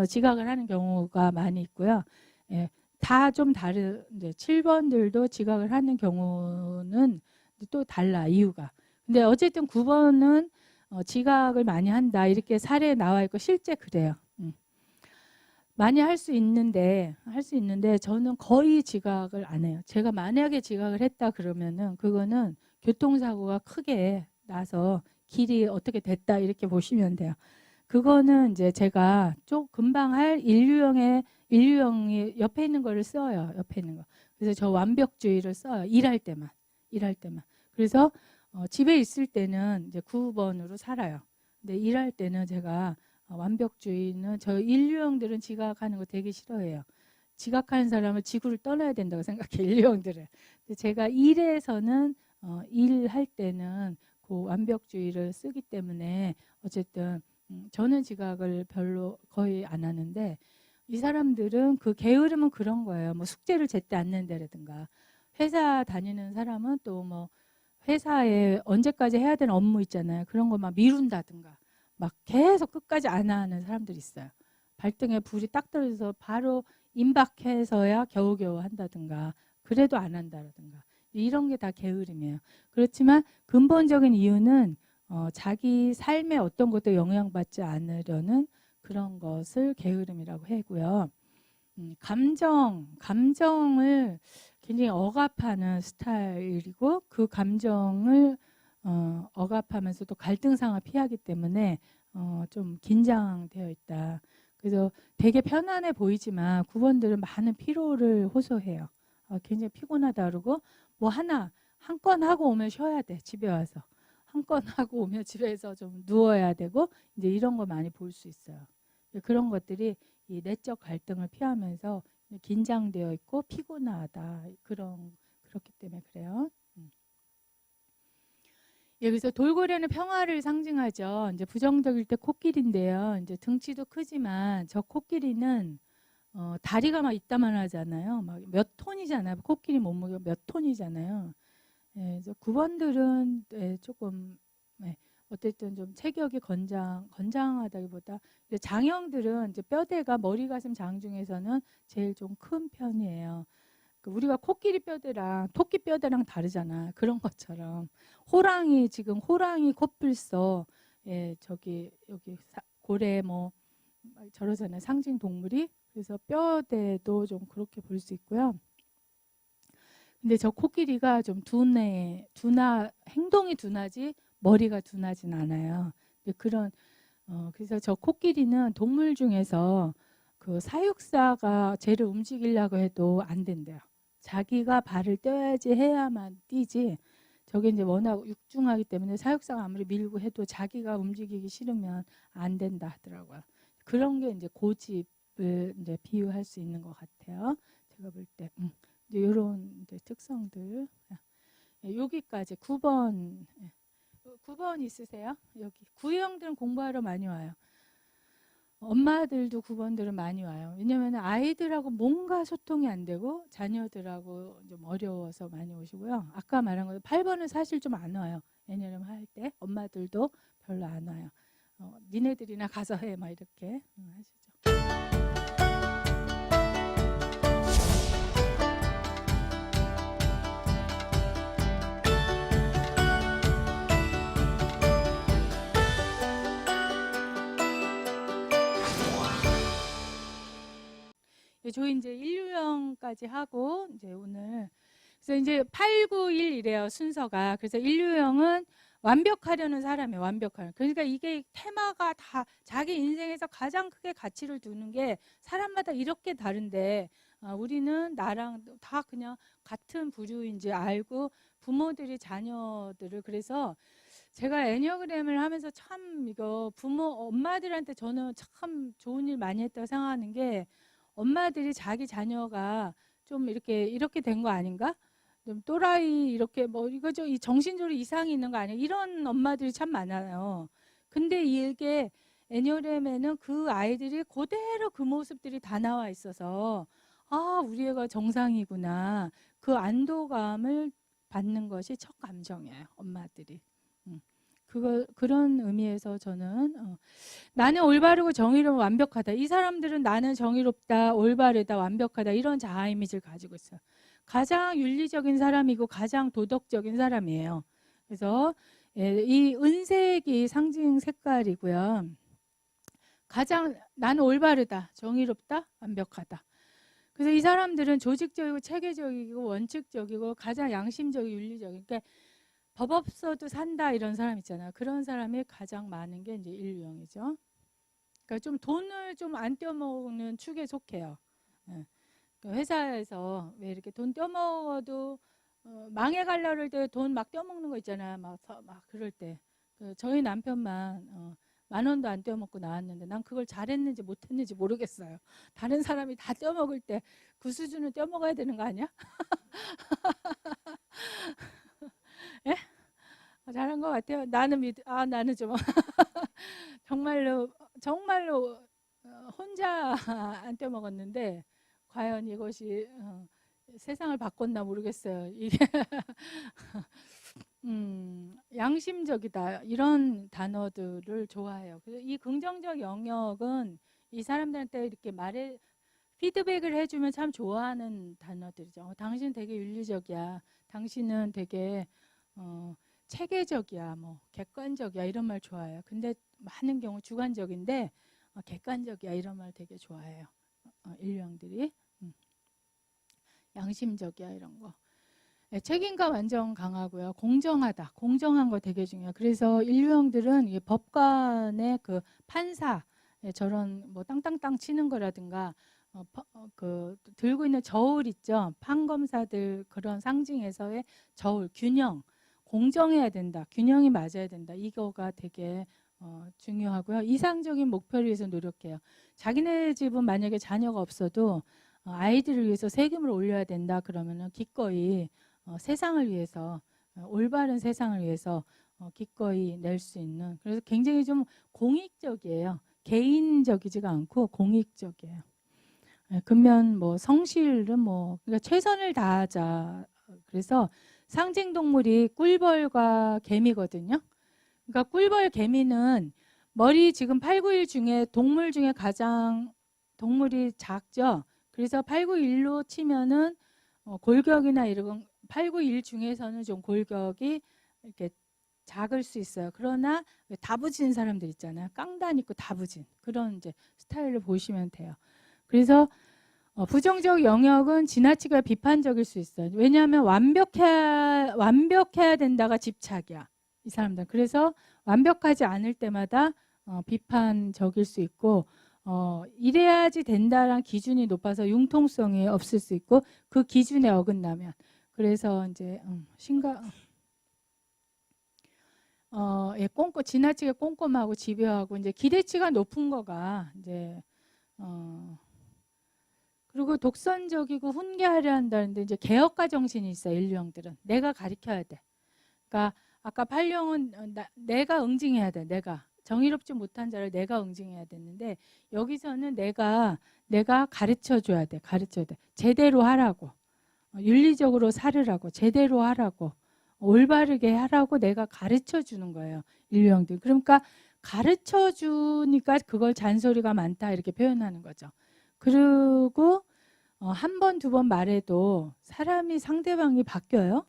A: 지각을 하는 경우가 많이 있고요. 예, 다 좀 다른 이제 7번들도 지각을 하는 경우는 또 달라 이유가. 근데 어쨌든 9번은 지각을 많이 한다 이렇게 사례에 나와 있고 실제 그래요. 많이 할 수 있는데 저는 거의 지각을 안 해요. 제가 만약에 지각을 했다 그러면은 그거는 교통사고가 크게 나서 길이 어떻게 됐다 이렇게 보시면 돼요. 그거는 이제 제가 좀 금방 할 인류형이 옆에 있는 거를 써요. 옆에 있는 거. 그래서 저 완벽주의를 써요. 일할 때만. 그래서 집에 있을 때는 이제 9번으로 살아요. 근데 일할 때는 제가 완벽주의는 저 인류형들은 지각하는 거 되게 싫어해요. 지각하는 사람은 지구를 떠나야 된다고 생각해요. 인류형들은. 근데 제가 일에서는 일할 때는 그 완벽주의를 쓰기 때문에 어쨌든 저는 지각을 별로 거의 안 하는데 이 사람들은 그 게으름은 그런 거예요. 뭐 숙제를 제때 안 낸다라든가 회사 다니는 사람은 또 뭐 회사에 언제까지 해야 되는 업무 있잖아요. 그런 거 막 미룬다든가 막 계속 끝까지 안 하는 사람들이 있어요. 발등에 불이 딱 떨어져서 바로 임박해서야 겨우겨우 한다든가 그래도 안 한다든가 이런 게 다 게으름이에요. 그렇지만 근본적인 이유는 자기 삶의 어떤 것도 영향받지 않으려는 그런 것을 게으름이라고 하고요. 감정을 굉장히 억압하는 스타일이고 그 감정을 억압하면서도 갈등상을 피하기 때문에 좀 긴장되어 있다. 그래서 되게 편안해 보이지만 9번들은 많은 피로를 호소해요. 굉장히 피곤하다 그러고 뭐 한 건 하고 오면 쉬어야 돼. 집에 와서 한 건 하고 오면 집에서 좀 누워야 되고 이제 이런 거 많이 볼 수 있어요. 그런 것들이 이 내적 갈등을 피하면서 긴장되어 있고 피곤하다 그렇기 때문에 그래요. 예, 그래서 돌고래는 평화를 상징하죠. 이제 부정적일 때 코끼리인데요. 이제 등치도 크지만 저 코끼리는 다리가 막 이따만 하잖아요. 막 몇 톤이잖아요. 코끼리 몸무게가 몇 톤이잖아요. 예, 그래서 9번들은 예, 조금 예, 어쨌든 좀 체격이 건장하다기보다 이제 장형들은 이제 뼈대가 머리 가슴 장 중에서는 제일 좀 큰 편이에요. 우리가 코끼리 뼈대랑 토끼 뼈대랑 다르잖아. 그런 것처럼 지금 호랑이 코뿔소 예, 저기 여기 고래 뭐 저러잖아요. 상징 동물이. 그래서 뼈대도 좀 그렇게 볼 수 있고요. 근데 저 코끼리가 좀 행동이 둔하지 머리가 둔하진 않아요. 그래서 저 코끼리는 동물 중에서 그 사육사가 쟤를 움직이려고 해도 안 된대요. 자기가 발을 떼야지 해야만 뛰지. 저게 이제 워낙 육중하기 때문에 사육사가 아무리 밀고 해도 자기가 움직이기 싫으면 안 된다 하더라고요. 그런 게 이제 고집을 이제 비유할 수 있는 것 같아요. 제가 볼 때. 이제 이런 특성들. 여기까지 9번. 9번 있으세요? 여기. 구형들은 공부하러 많이 와요. 엄마들도 9번들은 많이 와요. 왜냐하면 아이들하고 뭔가 소통이 안 되고 자녀들하고 좀 어려워서 많이 오시고요. 아까 말한 거 8번은 사실 좀 안 와요. 애니어름 할 때 엄마들도 별로 안 와요. 니네들이나 가서 해 막 이렇게 하시죠. 저희 이제 인류형까지 하고 이제 오늘 그래서 이제 8, 9, 1 이래요 순서가. 그래서 인류형은 완벽하려는 사람이에요. 완벽하는. 그러니까 이게 테마가 다 자기 인생에서 가장 크게 가치를 두는 게 사람마다 이렇게 다른데 우리는 나랑 다 그냥 같은 부류인지 알고 부모들이 자녀들을 그래서 제가 애니어그램을 하면서 참 이거 부모 엄마들한테 저는 참 좋은 일 많이 했다고 생각하는 게 엄마들이 자기 자녀가 좀 이렇게 된 거 아닌가? 좀 또라이 이렇게 뭐 이거죠 이 정신적으로 이상이 있는 거 아니야? 이런 엄마들이 참 많아요. 근데 이게 애니어그램에는 그 아이들이 그대로 그 모습들이 다 나와 있어서 아 우리 애가 정상이구나 그 안도감을 받는 것이 첫 감정이에요 엄마들이. 그런 의미에서 저는 나는 올바르고 정의로운 완벽하다. 이 사람들은 나는 정의롭다, 올바르다, 완벽하다 이런 자아 이미지를 가지고 있어요. 가장 윤리적인 사람이고 가장 도덕적인 사람이에요. 그래서 예, 이 은색이 상징 색깔이고요. 가장 나는 올바르다, 정의롭다, 완벽하다. 그래서 이 사람들은 조직적이고 체계적이고 원칙적이고 가장 양심적이고 윤리적인 그러니까 법 없어도 산다 이런 사람 있잖아요. 그런 사람이 가장 많은 게 이제 인류형이죠. 그러니까 좀 돈을 좀 안 떼어먹는 축에 속해요. 예. 그러니까 회사에서 왜 이렇게 돈 떼어먹어도 망해가려고 할 때 돈 막 떼어먹는 거 있잖아요. 막 그럴 때. 저희 남편만 10,000원도 안 떼어먹고 나왔는데 난 그걸 잘했는지 못했는지 모르겠어요. 다른 사람이 다 떼어먹을 때 그 수준을 떼어먹어야 되는 거 아니야? 예? 잘한 것 같아요. 나는 좀 정말로 혼자 안 떼먹었는데 과연 이것이 세상을 바꿨나 모르겠어요. 이게 양심적이다 이런 단어들을 좋아해요. 그래서 이 긍정적 영역은 이 사람들한테 이렇게 말해 피드백을 해주면 참 좋아하는 단어들이죠. 당신 되게 윤리적이야. 당신은 되게 체계적이야. 뭐 객관적이야. 이런 말 좋아해요. 근데 많은 경우 주관적인데 객관적이야. 이런 말 되게 좋아해요. 인류형들이 양심적이야. 이런 거. 네, 책임감 완전 강하고요. 공정하다. 공정한 거 되게 중요해요. 그래서 인류형들은 이 법관의 그 판사 저런 뭐 땅땅땅 치는 거라든가 그 들고 있는 저울 있죠. 판검사들 그런 상징에서의 저울, 균형, 공정해야 된다. 균형이 맞아야 된다. 이거가 되게 중요하고요. 이상적인 목표를 위해서 노력해요. 자기네 집은 만약에 자녀가 없어도 아이들을 위해서 세금을 올려야 된다. 그러면은 기꺼이 세상을 위해서 올바른 세상을 위해서 기꺼이 낼 수 있는 그래서 굉장히 좀 공익적이에요. 개인적이지가 않고 공익적이에요. 그러면 뭐 성실은 뭐 그러니까 최선을 다하자. 그래서 상징 동물이 꿀벌과 개미거든요. 그러니까 꿀벌 개미는 머리 지금 8, 9일 중에 동물 중에 가장 동물이 작죠. 그래서 8, 9일로 치면은 골격이나 이런 8, 9일 중에서는 좀 골격이 이렇게 작을 수 있어요. 그러나 다부진 사람들 있잖아요. 깡단 있고 다부진 그런 이제 스타일을 보시면 돼요. 그래서 부정적 영역은 지나치게 비판적일 수 있어요. 왜냐하면 완벽해야 된다가 집착이야. 이 사람들. 그래서 완벽하지 않을 때마다 비판적일 수 있고 이래야지 된다라는 기준이 높아서 융통성이 없을 수 있고 그 기준에 어긋나면 그래서 이제 예, 지나치게 꼼꼼하고 집요하고 이제 기대치가 높은 거가 이제 그리고 독선적이고 훈계하려 한다는데 이제 개혁가 정신이 있어요. 인류형들은 내가 가르쳐야 돼. 그러니까 아까 팔룡은 내가 응징해야 돼. 내가 정의롭지 못한 자를 내가 응징해야 되는데 여기서는 내가 가르쳐 줘야 돼. 가르쳐야 돼. 제대로 하라고. 윤리적으로 살으라고. 제대로 하라고. 올바르게 하라고 내가 가르쳐 주는 거예요. 인류형들. 그러니까 가르쳐 주니까 그걸 잔소리가 많다 이렇게 표현하는 거죠. 그리고 한 번, 두 번 말해도 상대방이 바뀌어요.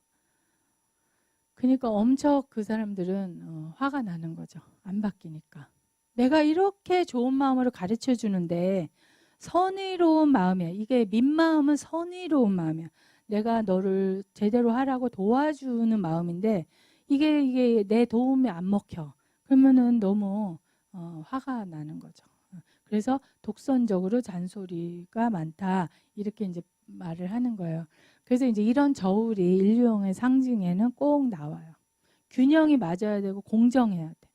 A: 그러니까 엄청 그 사람들은 화가 나는 거죠. 안 바뀌니까. 내가 이렇게 좋은 마음으로 가르쳐 주는데 선의로운 마음이야. 이게 민마음은 선의로운 마음이야. 내가 너를 제대로 하라고 도와주는 마음인데 이게 내 도움이 안 먹혀. 그러면은 너무 화가 나는 거죠. 그래서 독선적으로 잔소리가 많다. 이렇게 이제 말을 하는 거예요. 그래서 이제 이런 저울이 인류형의 상징에는 꼭 나와요. 균형이 맞아야 되고 공정해야 돼.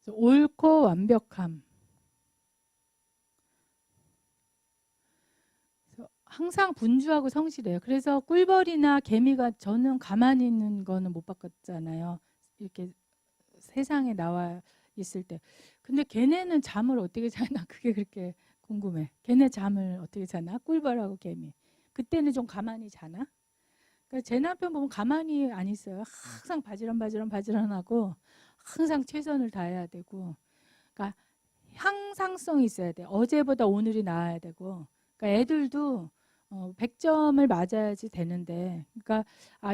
A: 옳고 완벽함. 그래서 항상 분주하고 성실해요. 그래서 꿀벌이나 개미가 저는 가만히 있는 거는 못 봤잖아요. 이렇게 세상에 나와 있을 때. 근데 걔네는 잠을 어떻게 자나 그게 그렇게 궁금해. 걔네 잠을 어떻게 자나? 꿀벌하고 개미. 그때는 좀 가만히 자나? 그러니까 제 남편 보면 가만히 안 있어요. 항상 바지런하고 항상 최선을 다해야 되고. 그러니까 향상성이 있어야 돼. 어제보다 오늘이 나아야 되고. 그러니까 애들도 100점을 맞아야지 되는데. 그러니까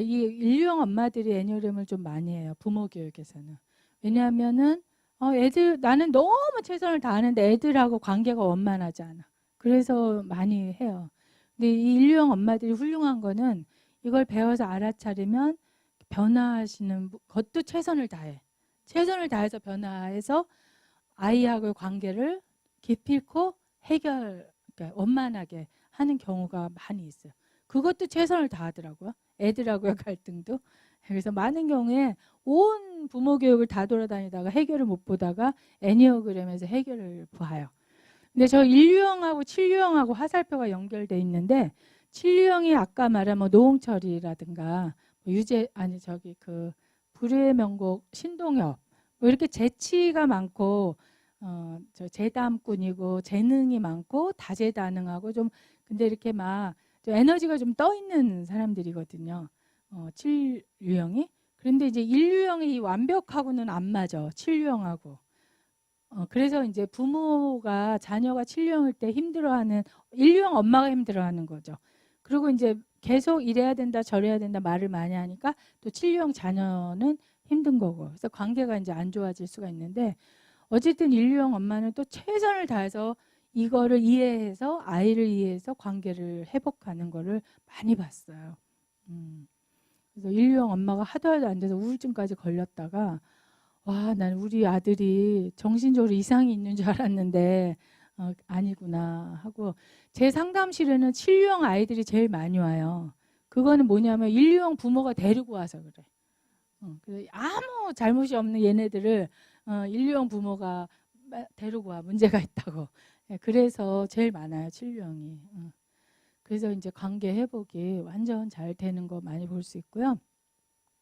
A: 이 인류형 엄마들이 애니어름을 좀 많이 해요. 부모 교육에서는. 왜냐하면은 애들 나는 너무 최선을 다하는데 애들하고 관계가 원만하지 않아. 그래서 많이 해요. 근데 이 인류형 엄마들이 훌륭한 거는 이걸 배워서 알아차리면 변화하시는 것도 최선을 다해. 최선을 다해서 변화해서 아이하고의 관계를 기필코 그러니까 원만하게 하는 경우가 많이 있어요. 그것도 최선을 다하더라고요. 애들하고의 갈등도. 그래서 많은 경우에 온 부모 교육을 다 돌아다니다가 해결을 못 보다가 애니어그램에서 해결을 봐요. 근데 저 인류형하고 칠류형하고 화살표가 연결돼 있는데 칠류형이 아까 말한 뭐 노홍철이라든가 불후의 명곡 신동엽 뭐 이렇게 재치가 많고 저 재담꾼이고 재능이 많고 다재다능하고 좀 근데 이렇게 막 좀 에너지가 좀 떠 있는 사람들이거든요. 칠유형이. 그런데 이제 일유형이 이 완벽하고는 안 맞아. 칠유형하고. 그래서 이제 부모가 자녀가 칠유형일 때 힘들어하는 일유형 엄마가 힘들어하는 거죠. 그리고 이제 계속 이래야 된다 저래야 된다 말을 많이 하니까 또 칠유형 자녀는 힘든 거고. 그래서 관계가 이제 안 좋아질 수가 있는데 어쨌든 인류형 엄마는 또 최선을 다해서 이거를 이해해서 아이를 이해해서 관계를 회복하는 거를 많이 봤어요. 그래서 인류형 엄마가 하도 안 돼서 우울증까지 걸렸다가 와, 난 우리 아들이 정신적으로 이상이 있는 줄 알았는데 아니구나 하고 제 상담실에는 칠류형 아이들이 제일 많이 와요. 그거는 뭐냐면 인류형 부모가 데리고 와서 그래. 그래서 아무 잘못이 없는 얘네들을 인류형 부모가 데리고 와 문제가 있다고. 예, 그래서 제일 많아요 칠류형이. 그래서 이제 관계 회복이 완전 잘 되는 거 많이 볼 수 있고요.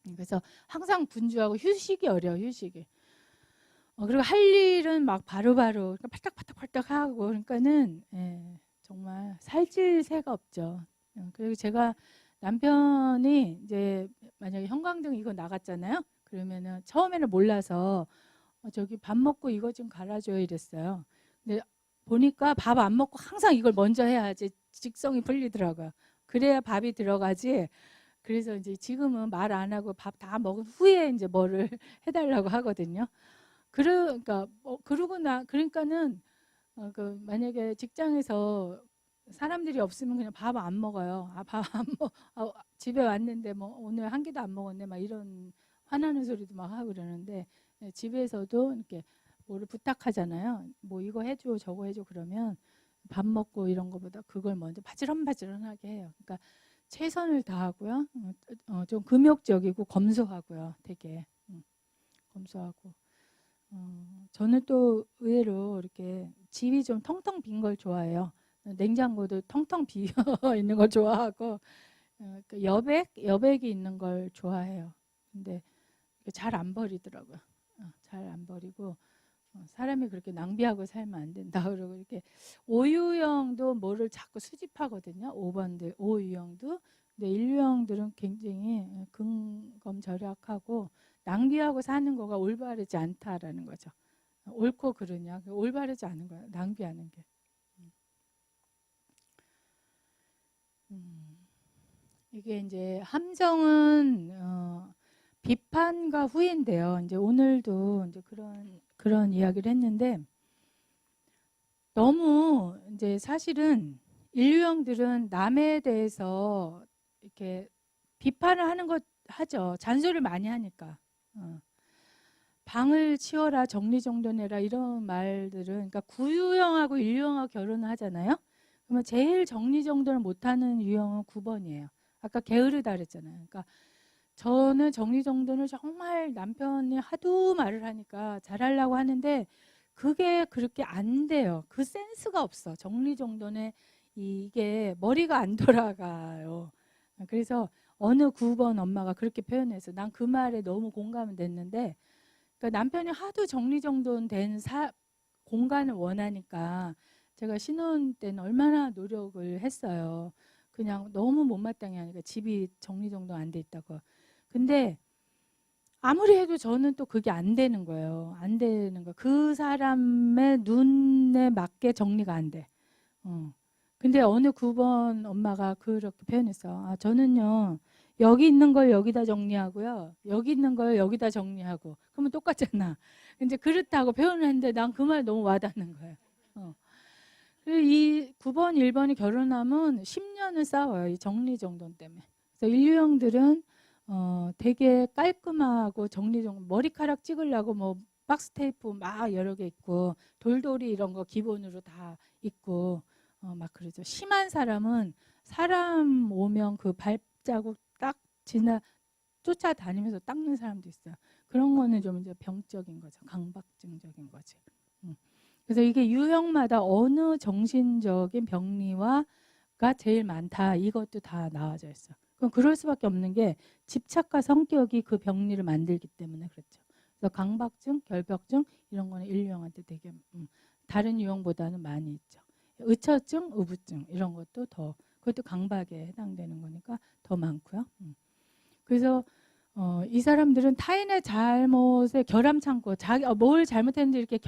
A: 그래서 항상 분주하고 휴식이 어려워 휴식이. 그리고 할 일은 막 바로바로 팔딱팔딱 하고 그러니까는 정말 살찔 새가 없죠. 그리고 제가 남편이 이제 만약에 형광등 이거 나갔잖아요. 그러면은 처음에는 몰라서 저기 밥 먹고 이거 좀 갈아줘요 이랬어요. 근데 보니까 밥 안 먹고 항상 이걸 먼저 해야지 직성이 풀리더라고요. 그래야 밥이 들어가지. 그래서 이제 지금은 말 안 하고 밥 다 먹은 후에 이제 뭐를 해달라고 하거든요. 그러니까 그러니까는 그 만약에 직장에서 사람들이 없으면 그냥 밥 안 먹어요. 밥 안 먹. 집에 왔는데 뭐 오늘 한 끼도 안 먹었네. 막 이런 화나는 소리도 막 하고 그러는데 집에서도 이렇게 뭐를 부탁하잖아요. 뭐 이거 해줘, 저거 해줘 그러면 밥 먹고 이런 거보다 그걸 먼저 바지런바지런하게 해요. 그러니까 최선을 다하고요. 좀 금욕적이고 검소하고요. 되게 검소하고. 저는 또 의외로 이렇게 집이 좀 텅텅 빈 걸 좋아해요. 냉장고도 텅텅 비어 있는 걸 좋아하고 그 여백이 있는 걸 좋아해요. 근데 잘 안 버리더라고요. 잘 안 버리고 사람이 그렇게 낭비하고 살면 안 된다 그러고 이렇게 오유형도 뭐를 자꾸 수집하거든요. 5번들 오유형도. 근데 인류형들은 굉장히 근검절약하고 낭비하고 사는 거가 올바르지 않다라는 거죠. 옳고 그르냐 올바르지 않은 거야. 낭비하는 게. 이게 이제 함정은 비판과 후회인데요. 이제 오늘도 이제 그런 이야기를 했는데 너무 이제 사실은 인류형들은 남에 대해서 이렇게 비판을 하는 것 하죠. 잔소리를 많이 하니까. 방을 치워라, 정리정돈해라 이런 말들은, 그러니까 구유형하고 인류형하고 결혼을 하잖아요. 그러면 제일 정리정돈을 못하는 유형은 9번이에요. 아까 게으르다 그랬잖아요. 그러니까 저는 정리정돈을 정말 남편이 하도 말을 하니까 잘하려고 하는데 그게 그렇게 안 돼요. 그 센스가 없어. 정리정돈에 이게 머리가 안 돌아가요. 그래서 어느 9번 엄마가 그렇게 표현해서 난 그 말에 너무 공감은 됐는데, 그러니까 남편이 하도 정리정돈된 공간을 원하니까 제가 신혼 때는 얼마나 노력을 했어요. 그냥 너무 못마땅해 하니까 집이 정리정돈 안 돼 있다고. 근데 아무리 해도 저는 또 그게 안 되는 거예요. 안 되는 거. 그 사람의 눈에 맞게 정리가 안 돼. 근데 어느 9번 엄마가 그렇게 표현했어. 아, 저는요, 여기 있는 걸 여기다 정리하고요, 여기 있는 걸 여기다 정리하고, 그러면 똑같잖아. 이제 그렇다고 표현을 했는데 난 그 말 너무 와닿는 거예요. 어. 그리고 이 9번, 1번이 결혼하면 10년을 싸워요. 이 정리정돈 때문에. 그래서 인류형들은 되게 깔끔하고 정리정돈, 머리카락 찍으려고 뭐 박스 테이프 막 여러 개 있고 돌돌이 이런 거 기본으로 다 있고 막 그러죠. 심한 사람은 사람 오면 그 발자국 딱 쫓아다니면서 닦는 사람도 있어요. 그런 거는 좀 이제 병적인 거죠. 강박증적인 거지. 그래서 이게 유형마다 어느 정신적인 병리화가 제일 많다. 이것도 다 나와져 있어. 그럼 그럴 수밖에 없는 게 집착과 성격이 그 병리를 만들기 때문에 그렇죠. 그래서 강박증, 결벽증 이런 거는 인류형한테 되게 다른 유형보다는 많이 있죠. 의처증, 의부증 이런 것도 그것도 강박에 해당되는 거니까 더 많고요. 그래서 이 사람들은 타인의 잘못에 결함 참고 뭘 잘못했는지 이렇게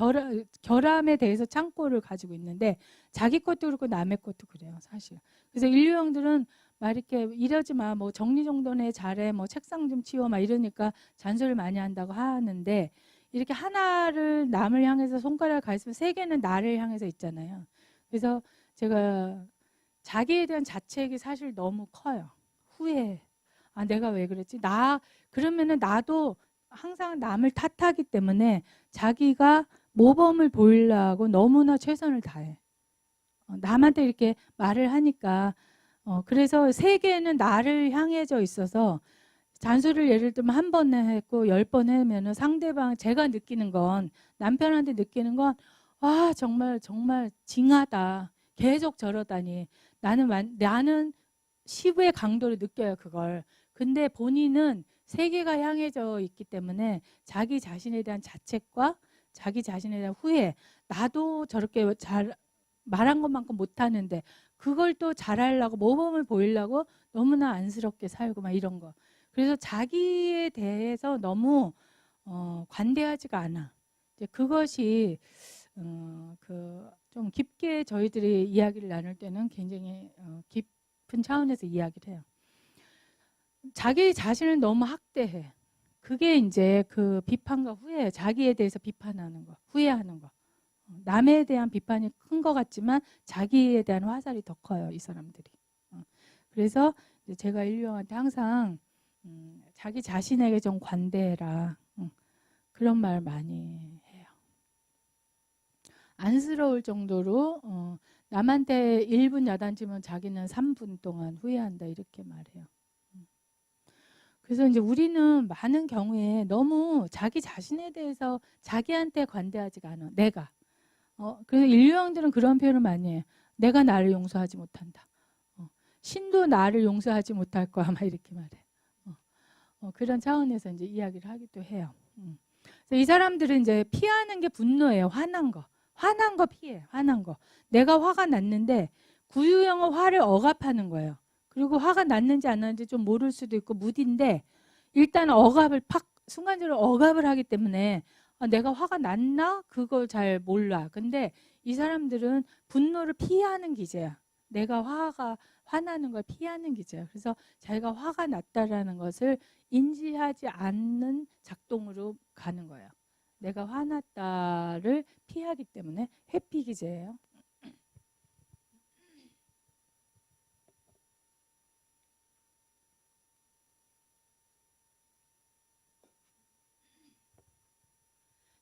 A: 결함에 대해서 참고를 가지고 있는데 자기 것도 그렇고 남의 것도 그래요, 사실. 그래서 인류형들은 막 이렇게 이러지 마, 뭐 정리정돈해 잘해, 뭐 책상 좀 치워 막 이러니까 잔소리를 많이 한다고 하는데 이렇게 하나를 남을 향해서 손가락을 가리면 세 개는 나를 향해서 있잖아요. 그래서 제가 자기에 대한 자책이 사실 너무 커요. 후회. 아, 내가 왜 그랬지? 그러면은 나도 항상 남을 탓하기 때문에 자기가 모범을 보이려고 너무나 최선을 다해. 남한테 이렇게 말을 하니까, 그래서 세계는 나를 향해져 있어서 잔소리를 예를 들면 한 번 했고 10번 하면은 상대방, 제가 느끼는 건, 남편한테 느끼는 건, 와, 정말, 정말 징하다. 계속 저러다니. 나는 시부의 강도를 느껴요, 그걸. 근데 본인은 세계가 향해져 있기 때문에 자기 자신에 대한 자책과 자기 자신에 대한 후회, 나도 저렇게 잘 말한 것만큼 못하는데 그걸 또 잘하려고 모범을 보이려고 너무나 안쓰럽게 살고 막 이런 거. 그래서 자기에 대해서 너무 관대하지가 않아. 이제 그것이 그 좀 깊게 저희들이 이야기를 나눌 때는 굉장히 깊은 차원에서 이야기를 해요. 자기 자신을 너무 학대해. 그게 이제 그 비판과 후회, 자기에 대해서 비판하는 거, 후회하는 거. 남에 대한 비판이 큰 것 같지만 자기에 대한 화살이 더 커요, 이 사람들이. 그래서 제가 인류형한테 항상 자기 자신에게 좀 관대해라. 그런 말 많이 해요. 안쓰러울 정도로 남한테 1분 야단치면 자기는 3분 동안 후회한다 이렇게 말해요. 그래서 이제 우리는 많은 경우에 너무 자기 자신에 대해서 자기한테 관대하지가 않아. 내가. 그래서 인류형들은 그런 표현을 많이 해요. 내가 나를 용서하지 못한다. 신도 나를 용서하지 못할 거야. 막 이렇게 말해. 그런 차원에서 이제 이야기를 하기도 해요. 그래서 이 사람들은 이제 피하는 게 분노예요. 화난 거. 화난 거 피해. 화난 거. 내가 화가 났는데 구유형은 화를 억압하는 거예요. 그리고 화가 났는지 안 났는지 좀 모를 수도 있고 무딘데 일단 억압을 순간적으로 억압을 하기 때문에 내가 화가 났나? 그걸 잘 몰라. 근데 이 사람들은 분노를 피하는 기제야. 내가 화나는 걸 피하는 기제야. 그래서 자기가 화가 났다라는 것을 인지하지 않는 작동으로 가는 거예요. 내가 화났다를 피하기 때문에 회피 기제예요.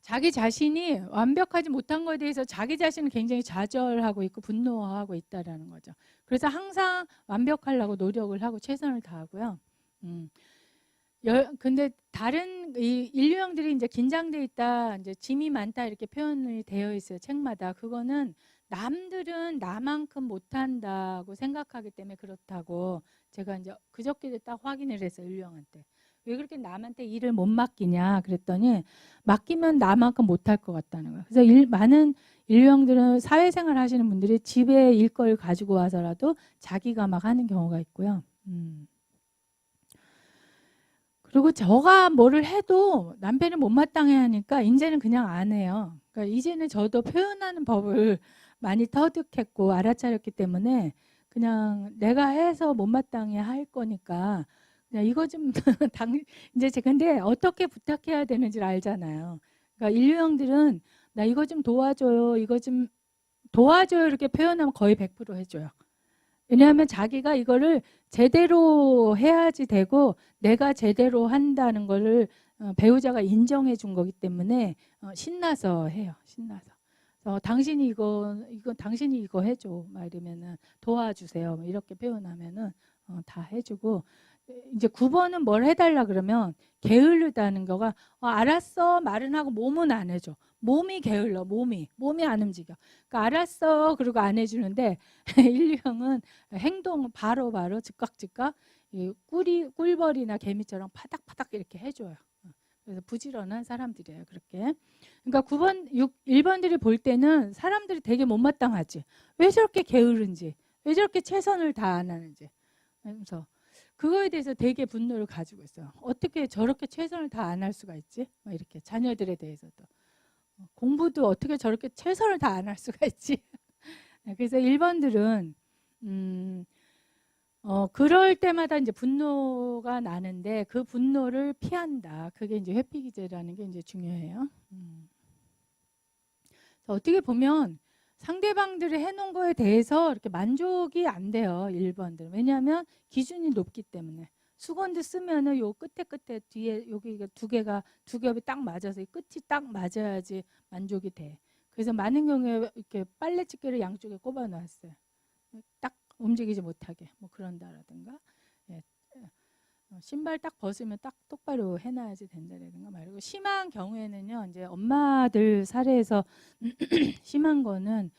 A: 자기 자신이 완벽하지 못한 것에 대해서 자기 자신을 굉장히 좌절하고 있고 분노하고 있다라는 거죠. 그래서 항상 완벽하려고 노력을 하고 최선을 다하고요. 근데 다른 이 인류형들이 이제 긴장돼 있다, 이제 짐이 많다 이렇게 표현이 되어 있어요. 책마다. 그거는 남들은 나만큼 못한다고 생각하기 때문에 그렇다고 제가 이제 그저께 딱 확인을 했어요. 인류형한테. 왜 그렇게 남한테 일을 못 맡기냐 그랬더니 맡기면 나만큼 못할 것 같다는 거예요. 그래서 많은 인류형들은 사회생활 하시는 분들이 집에 일거리를 가지고 와서라도 자기가 막 하는 경우가 있고요. 그리고 저가 뭐를 해도 남편이 못마땅해 하니까 이제는 그냥 안 해요. 그러니까 이제는 저도 표현하는 법을 많이 터득했고 알아차렸기 때문에 그냥 내가 해서 못마땅해 할 거니까 그냥 이거 좀 이제 근데 어떻게 부탁해야 되는지를 알잖아요. 그러니까 인류형들은 나 이거 좀 도와줘요. 이거 좀 도와줘요. 이렇게 표현하면 거의 100% 해줘요. 왜냐하면 자기가 이거를 제대로 해야지 되고 내가 제대로 한다는 거를 배우자가 인정해 준 거기 때문에 신나서 해요. 신나서. 당신이 이거 당신이 이거 해줘. 막 이러면은 도와주세요. 이렇게 표현하면은 다 해주고 이제 9번은 뭘 해달라 그러면 게으르다는 거가 알았어 말은 하고 몸은 안 해줘. 몸이 게을러. 몸이 안 움직여. 그러니까 알았어 그러고 안 해주는데 인류형은 행동 바로 즉각 꿀벌이나 개미처럼 파닥파닥 이렇게 해줘요. 그래서 부지런한 사람들이에요. 그렇게. 그러니까 9번, 1번들이 볼 때는 사람들이 되게 못마땅하지. 왜 저렇게 게으른지, 왜 저렇게 최선을 다 안 하는지. 그래서 그거에 대해서 되게 분노를 가지고 있어요. 어떻게 저렇게 최선을 다 안 할 수가 있지? 막 이렇게 자녀들에 대해서도. 공부도 어떻게 저렇게 최선을 다 안 할 수가 있지? 그래서 1번들은 그럴 때마다 이제 분노가 나는데 그 분노를 피한다. 그게 이제 회피기제라는 게 이제 중요해요. 어떻게 보면 상대방들이 해놓은 거에 대해서 이렇게 만족이 안 돼요. 1번들은. 왜냐하면 기준이 높기 때문에. 수건도 쓰면은 요 끝에 뒤에 여기 두 겹이 딱 맞아서 이 끝이 딱 맞아야지 만족이 돼. 그래서 많은 경우에 이렇게 빨래집게를 양쪽에 꼽아 놨어요. 딱 움직이지 못하게 뭐 그런다라든가 예. 신발 딱 벗으면 딱 똑바로 해놔야지 된다라든가 말고 심한 경우에는요 이제 엄마들 사례에서 심한 거는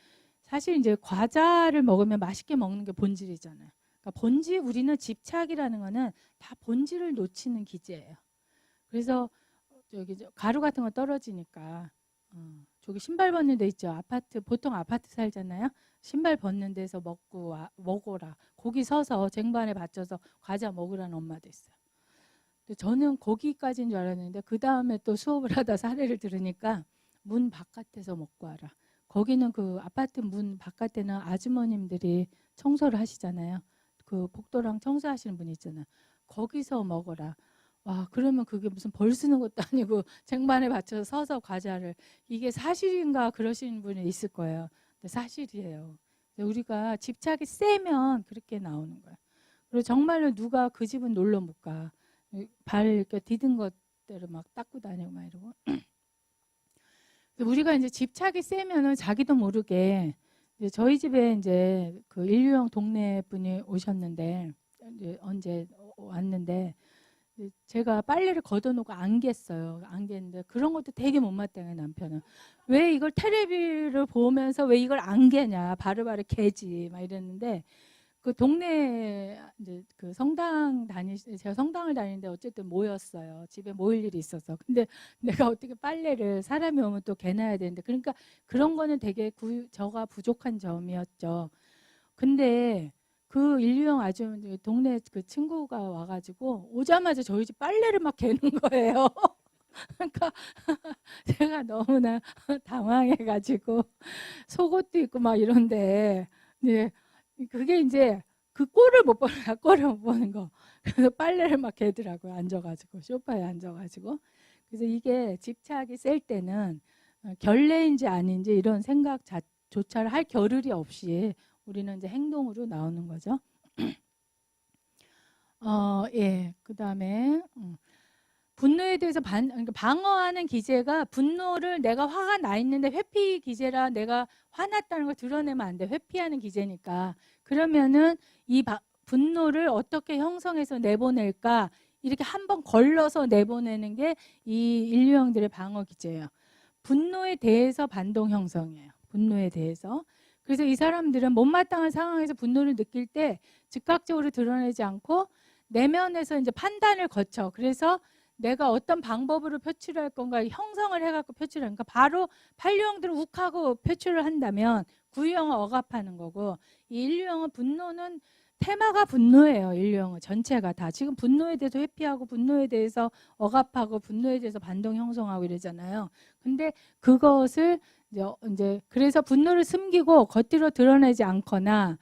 A: 사실 이제 과자를 먹으면 맛있게 먹는 게 본질이잖아요. 그러니까 우리는 집착이라는 거는 다 본질을 놓치는 기제예요. 그래서 저기 가루 같은 거 떨어지니까 저기 신발 벗는 데 있죠. 보통 아파트 살잖아요. 신발 벗는 데서 먹어라. 거기 서서 쟁반에 받쳐서 과자 먹으라는 엄마도 있어요. 근데 저는 거기까지인 줄 알았는데 그 다음에 또 수업을 하다 사례를 들으니까 문 바깥에서 먹고 와라. 거기는 그 아파트 문 바깥에는 아주머님들이 청소를 하시잖아요. 그 복도랑 청소하시는 분이 있잖아요. 거기서 먹어라. 와, 그러면 그게 무슨 벌 쓰는 것도 아니고 쟁반에 받쳐서 서서 과자를 이게 사실인가 그러시는 분이 있을 거예요. 근데 사실이에요. 우리가 집착이 세면 그렇게 나오는 거예요. 그리고 정말로 누가 그 집은 놀러 못 가. 발 이렇게 디딘 것대로 막 닦고 다니고 막 이러고. 우리가 이제 집착이 세면은 자기도 모르게 이제 저희 집에 이제 그 인류형 동네 분이 오셨는데 이제 언제 왔는데 제가 빨래를 걷어놓고 안 겠어요. 안 겠는데 그런 것도 되게 못마땅해 남편은. 왜 이걸 테레비를 보면서 왜 이걸 안 개냐 바로바로 개지 막 이랬는데 그 동네 이제 그 제가 성당을 다니는데 어쨌든 모였어요. 집에 모일 일이 있어서. 근데 내가 어떻게 빨래를 사람이 오면 또 개놔야 되는데 그러니까 그런 거는 되게 저가 부족한 점이었죠. 근데 그 인류형 동네 그 친구가 와가지고 오자마자 저희 집 빨래를 막 개는 거예요. 그러니까 제가 너무나 당황해가지고 속옷도 입고 막 이런데 네, 그게 이제 그 꼴을 못 보는 거야. 꼴을 못 보는 거. 그래서 빨래를 막 개더라고요. 앉아가지고 소파에 앉아가지고. 그래서 이게 집착이 셀 때는 결례인지 아닌지 이런 생각조차를 할 겨를이 없이 우리는 이제 행동으로 나오는 거죠. 예. 그다음에 분노에 대해서 그러니까 방어하는 기제가 분노를 내가 화가 나 있는데 회피 기제라 내가 화났다는 걸 드러내면 안 돼. 회피하는 기제니까. 그러면은 이 분노를 어떻게 형성해서 내보낼까? 이렇게 한번 걸러서 내보내는 게 이 인류형들의 방어 기제예요. 분노에 대해서 반동 형성이에요. 분노에 대해서. 그래서 이 사람들은 못마땅한 상황에서 분노를 느낄 때 즉각적으로 드러내지 않고 내면에서 이제 판단을 거쳐. 그래서 내가 어떤 방법으로 표출할 건가 형성을 해갖고 표출하니까 바로 판류형들은 욱하고 표출을 한다면 구유형은 억압하는 거고, 이 인류형은 분노는 테마가 분노예요. 인류형은 전체가 다 지금 분노에 대해서 회피하고 분노에 대해서 억압하고 분노에 대해서 반동 형성하고 이러잖아요. 근데 그것을 이제 그래서 분노를 숨기고 겉으로 드러내지 않거나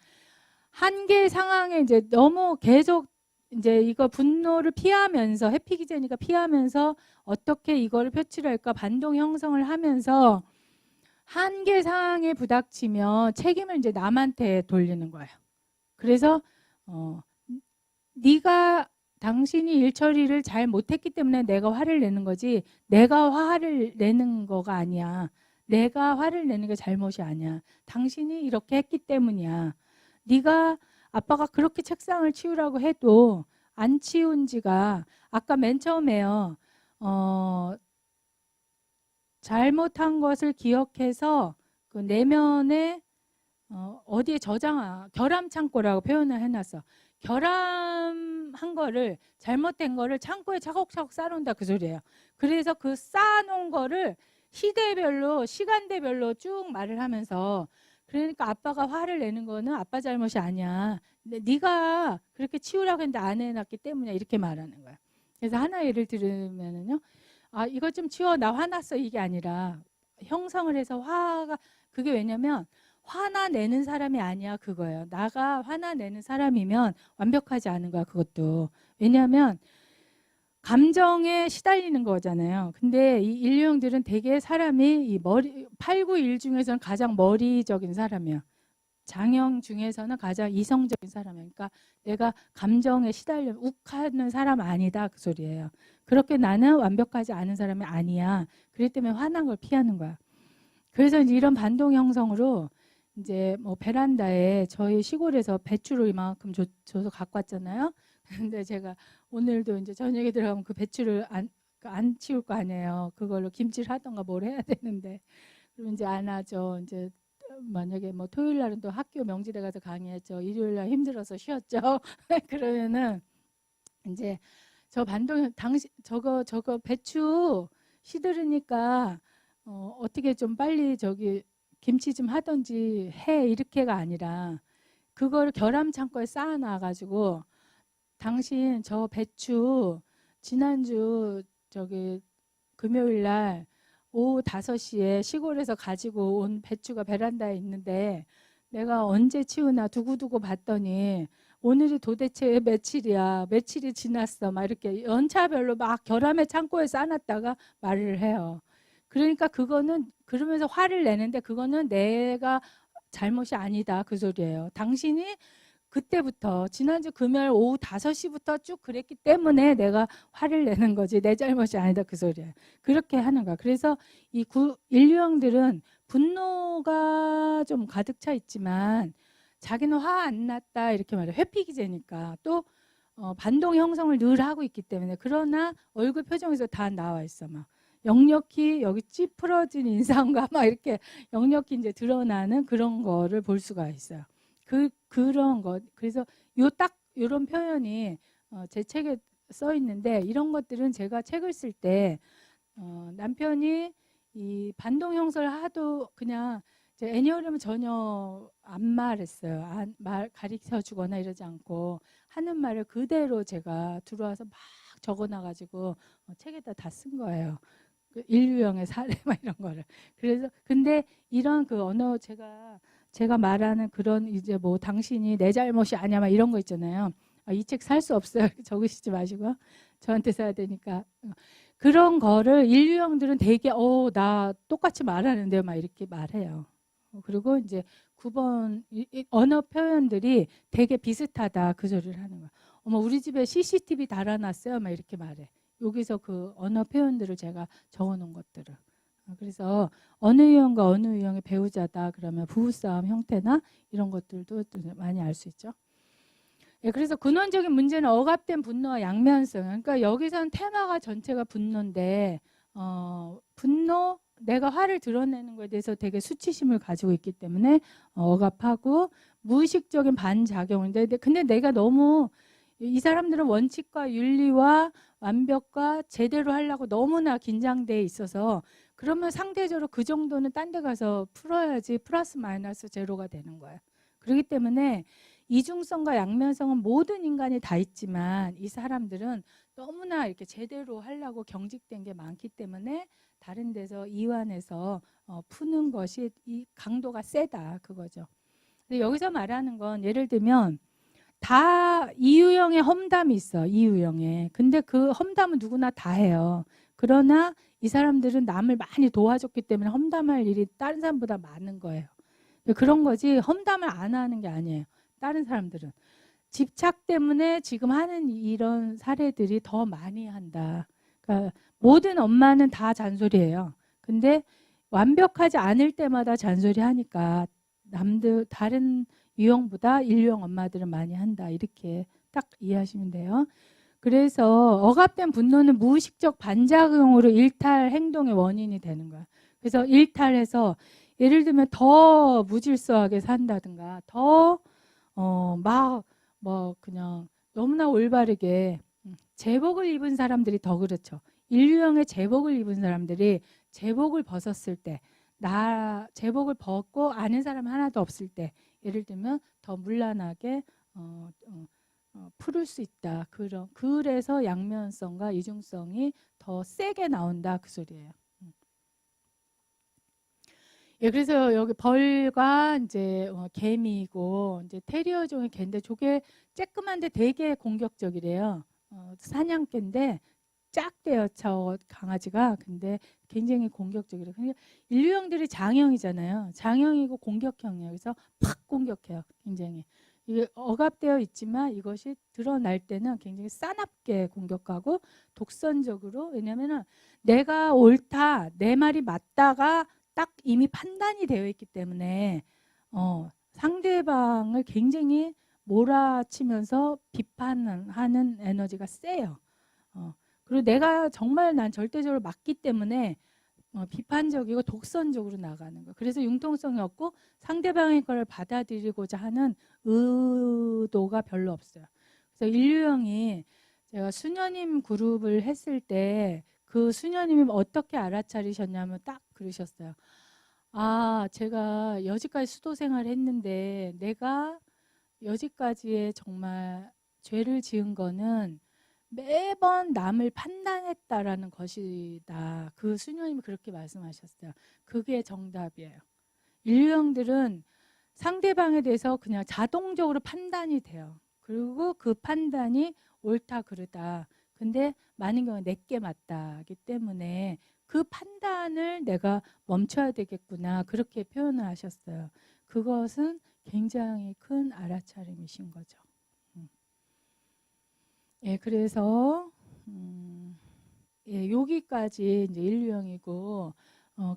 A: 한계 상황에 이제 너무 계속 이제 이거 분노를 피하면서 회피 기제니까 피하면서 어떻게 이거를 표출할까 반동 형성을 하면서 한계 상황에 부닥치면 책임을 이제 남한테 돌리는 거예요. 그래서 네가 당신이 일 처리를 잘 못했기 때문에 내가 화를 내는 거지 내가 화를 내는 거가 아니야. 내가 화를 내는 게 잘못이 아니야. 당신이 이렇게 했기 때문이야. 네가 아빠가 그렇게 책상을 치우라고 해도 안 치운 지가 아까 맨 처음에요. 잘못한 것을 기억해서 그 내면에 어디에 결함 창고라고 표현을 해놨어. 결함한 거를 잘못된 거를 창고에 차곡차곡 쌓아놓는다 그 소리예요. 그래서 그 쌓아놓은 거를 시대별로 시간대별로 쭉 말을 하면서 그러니까 아빠가 화를 내는 거는 아빠 잘못이 아니야. 근데 네가 그렇게 치우라고 했는데 안 해놨기 때문에 이렇게 말하는 거야. 그래서 하나 예를 들으면은요. 아 이거 좀 치워 나 화났어 이게 아니라 형성을 해서 화가 그게 왜냐면 화나 내는 사람이 아니야 그거예요. 나가 화나 내는 사람이면 완벽하지 않은 거야 그것도. 왜냐하면 감정에 시달리는 거잖아요. 근데 이 인류형들은 되게 사람이 이 머리 8, 9, 1 중에서는 가장 머리적인 사람이야. 장형 중에서는 가장 이성적인 사람이야. 그러니까 내가 감정에 시달려 욱하는 사람 아니다 그 소리예요. 그렇게 나는 완벽하지 않은 사람이 아니야. 그렇기 때문에 화난 걸 피하는 거야. 그래서 이제 이런 반동 형성으로 이제 뭐 베란다에 저희 시골에서 배추를 이만큼 줘서 갖고 왔잖아요. 근데 제가 오늘도 이제 저녁에 들어가면 그 배추를 안 치울 거 아니에요. 그걸로 김치를 하던가 뭘 해야 되는데 그럼 이제 안 하죠. 이제 만약에 뭐 토요일 날은 또 학교 명절에 가서 강의했죠. 일요일 날 힘들어서 쉬었죠. 그러면은 이제 저 반동 당시 저거 배추 시들으니까 어떻게 좀 빨리 저기 김치 좀 하던지 해 이렇게가 아니라 그걸 결함 창고에 쌓아놔 가지고 당신 저 배추 지난주 저기 금요일 날 오후 5시에 시골에서 가지고 온 배추가 베란다에 있는데 내가 언제 치우나 두고두고 봤더니 오늘이 도대체 며칠이야. 며칠이 지났어. 막 이렇게 연차별로 막 결함의 창고에 쌓아놨다가 말을 해요. 그러니까 그거는 그러면서 화를 내는데 그거는 내가 잘못이 아니다. 그 소리예요. 당신이 그때부터 지난주 금요일 오후 5시부터 쭉 그랬기 때문에 내가 화를 내는 거지 내 잘못이 아니다 그 소리예요. 그렇게 하는 거야. 그래서 이 인류형들은 분노가 좀 가득 차 있지만 자기는 화 안 났다 이렇게 말해. 회피 기제니까 또 반동 형성을 늘 하고 있기 때문에 그러나 얼굴 표정에서 다 나와 있어 막 역력히 여기 찌푸러진 인상과 막 이렇게 역력히 이제 드러나는 그런 거를 볼 수가 있어요. 그런 것 그래서 딱 이런 표현이 제 책에 써 있는데 이런 것들은 제가 책을 쓸 때 남편이 이 반동 형성을 하도 그냥 애니어름은 전혀 안 말했어요. 말 가르쳐 주거나 이러지 않고 하는 말을 그대로 제가 들어와서 막 적어놔가지고 책에다 다 쓴 거예요. 그 인류형의 사례 막 이런 거를. 그래서 근데 이런 그 언어 제가 말하는 그런 이제 뭐 당신이 내 잘못이 아니야 막 이런 거 있잖아요. 이 책 살 수 없어요. 적으시지 마시고 저한테 사야 되니까. 그런 거를 인류형들은 되게 나 똑같이 말하는데요 막 이렇게 말해요. 그리고 이제 9번 언어 표현들이 되게 비슷하다 그 소리를 하는 거야. 어머 우리 집에 CCTV 달아놨어요 막 이렇게 말해. 여기서 그 언어 표현들을 제가 적어놓은 것들을. 그래서 어느 유형과 어느 유형의 배우자다 그러면 부부싸움 형태나 이런 것들도 많이 알 수 있죠. 예, 그래서 근원적인 문제는 억압된 분노와 양면성. 그러니까 여기서는 테마가 전체가 분노인데 분노, 내가 화를 드러내는 것에 대해서 되게 수치심을 가지고 있기 때문에 억압하고 무의식적인 반작용인데, 근데 내가 너무 이 사람들은 원칙과 윤리와 완벽과 제대로 하려고 너무나 긴장돼 있어서, 그러면 상대적으로 그 정도는 딴 데 가서 풀어야지 플러스 마이너스 제로가 되는 거예요. 그렇기 때문에 이중성과 양면성은 모든 인간이 다 있지만 이 사람들은 너무나 이렇게 제대로 하려고 경직된 게 많기 때문에 다른 데서 이완해서 푸는 것이 이 강도가 세다 그거죠. 근데 여기서 말하는 건 예를 들면 다 이유형의 험담이 있어. 이유형에. 근데 그 험담은 누구나 다 해요. 그러나 이 사람들은 남을 많이 도와줬기 때문에 험담할 일이 다른 사람보다 많은 거예요. 그런 거지 험담을 안 하는 게 아니에요. 다른 사람들은 집착 때문에 지금 하는 이런 사례들이 더 많이 한다. 그러니까 모든 엄마는 다 잔소리해요. 근데 완벽하지 않을 때마다 잔소리하니까 남들 다른 유형보다 인류형 엄마들은 많이 한다. 이렇게 딱 이해하시면 돼요. 그래서 억압된 분노는 무의식적 반작용으로 일탈 행동의 원인이 되는 거야. 그래서 일탈해서 예를 들면 더 무질서하게 산다든가 더 막 뭐 그냥 너무나 올바르게 제복을 입은 사람들이 더 그렇죠. 인류형의 제복을 입은 사람들이 제복을 벗었을 때, 나 제복을 벗고 아는 사람 하나도 없을 때, 예를 들면 더 문란하게 풀을 수 있다. 그래서 양면성과 이중성이 더 세게 나온다 그 소리예요. 예, 그래서 여기 벌과 이제 개미고 이제 테리어 종의 개인데 저게 쬐끄만데 되게 공격적이래요. 사냥개인데 작대요, 저 강아지가. 근데 굉장히 공격적이래요. 근데 인류형들이 장형이잖아요. 장형이고 공격형이에요. 그래서 팍 공격해요. 굉장히. 이게 억압되어 있지만 이것이 드러날 때는 굉장히 싸납게 공격하고 독선적으로, 왜냐면은 내가 옳다, 내 말이 맞다가 딱 이미 판단이 되어 있기 때문에 상대방을 굉장히 몰아치면서 비판하는 에너지가 세요. 그리고 내가 정말 난 절대적으로 맞기 때문에 비판적이고 독선적으로 나가는 거예요. 그래서 융통성이 없고 상대방의 걸 받아들이고자 하는 의도가 별로 없어요. 그래서 인류형이 제가 수녀님 그룹을 했을 때 그 수녀님이 어떻게 알아차리셨냐면 딱 그러셨어요. 아, 제가 여지까지 수도 생활을 했는데 내가 여지까지의 정말 죄를 지은 거는 매번 남을 판단했다라는 것이다. 그 수녀님이 그렇게 말씀하셨어요. 그게 정답이에요. 인류형들은 상대방에 대해서 그냥 자동적으로 판단이 돼요. 그리고 그 판단이 옳다 그르다. 근데 많은 경우 내게 맞다기 때문에 그 판단을 내가 멈춰야 되겠구나. 그렇게 표현을 하셨어요. 그것은 굉장히 큰 알아차림이신 거죠. 예, 그래서 예, 여기까지 이제 인류형이고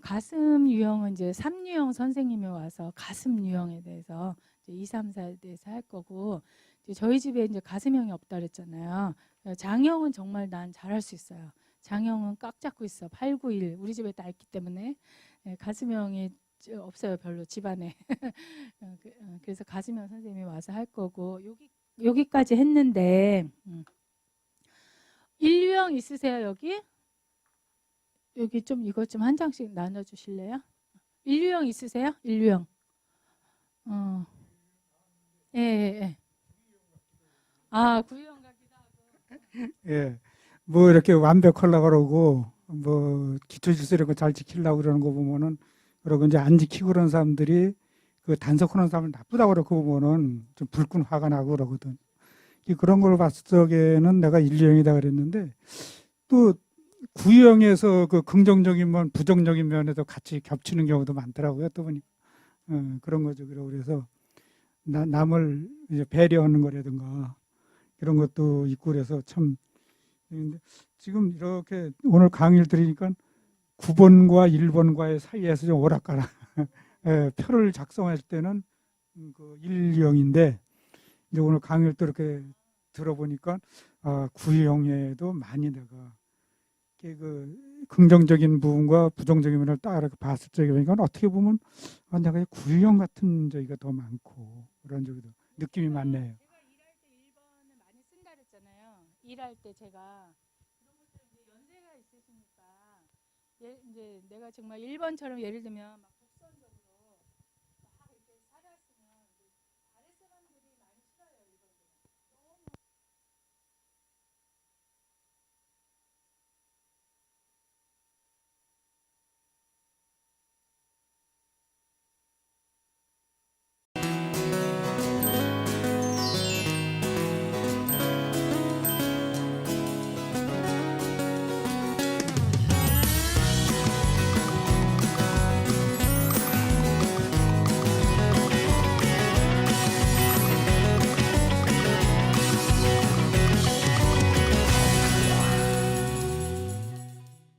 A: 가슴 유형은 이제 3유형 선생님이 와서 가슴 유형에 대해서 이제 2, 3, 4에 대해서 할 거고, 이제 저희 집에 이제 가슴형이 없다 그랬잖아요. 장형은 정말 난 잘할 수 있어요. 장형은 꽉 잡고 있어. 8, 9, 1 우리 집에 다 있기 때문에. 예, 가슴형이 없어요 별로 집안에. 그래서 가슴형 선생님이 와서 할 거고, 여기까지 했는데 인류형 있으세요 여기? 여기 좀 이것 좀 한 장씩 나눠 주실래요? 인류형 있으세요? 인류형. 예, 예, 예. 아, 구유형 같기도 하고.
B: 예, 뭐 이렇게 완벽하려고 그러고 뭐 기초 질서 이런 거 잘 지키려고 그러는 거 보면은, 그러고 이제 안 지키고 그러는 사람들이 그 단속하는 사람을 나쁘다고 그러고 보면은 좀 불끈 화가 나고 그러거든. 그런 걸 봤을 적에는 내가 인류형이다 그랬는데, 또 구형에서 그 긍정적인 면, 부정적인 면에도 같이 겹치는 경우도 많더라고요. 또 보니 그런 거죠. 그래서 남을 이제 배려하는 거라든가 이런 것도 있고, 그래서 참 근데 지금 이렇게 오늘 강의를 들으니까 9번과 1번과의 사이에서 좀 오락가락. 예, 표를 작성할 때는 그 1, 2형인데 이제 오늘 강의를 또 이렇게 들어보니까 9형에도 많이 내가 그 긍정적인 부분과 부정적인 면을 딱 이렇게 봤을 적에 보니까 어떻게 보면 내가 9형 같은 저기가 더 많고 그런 저기도 느낌이 많네요.
A: 제가 일할 때 1번을 많이 쓴다 그랬잖아요. 일할 때 제가 그런 것들은 이제 연세가 있으시니까 이제 내가 정말 1번처럼 예를 들면 막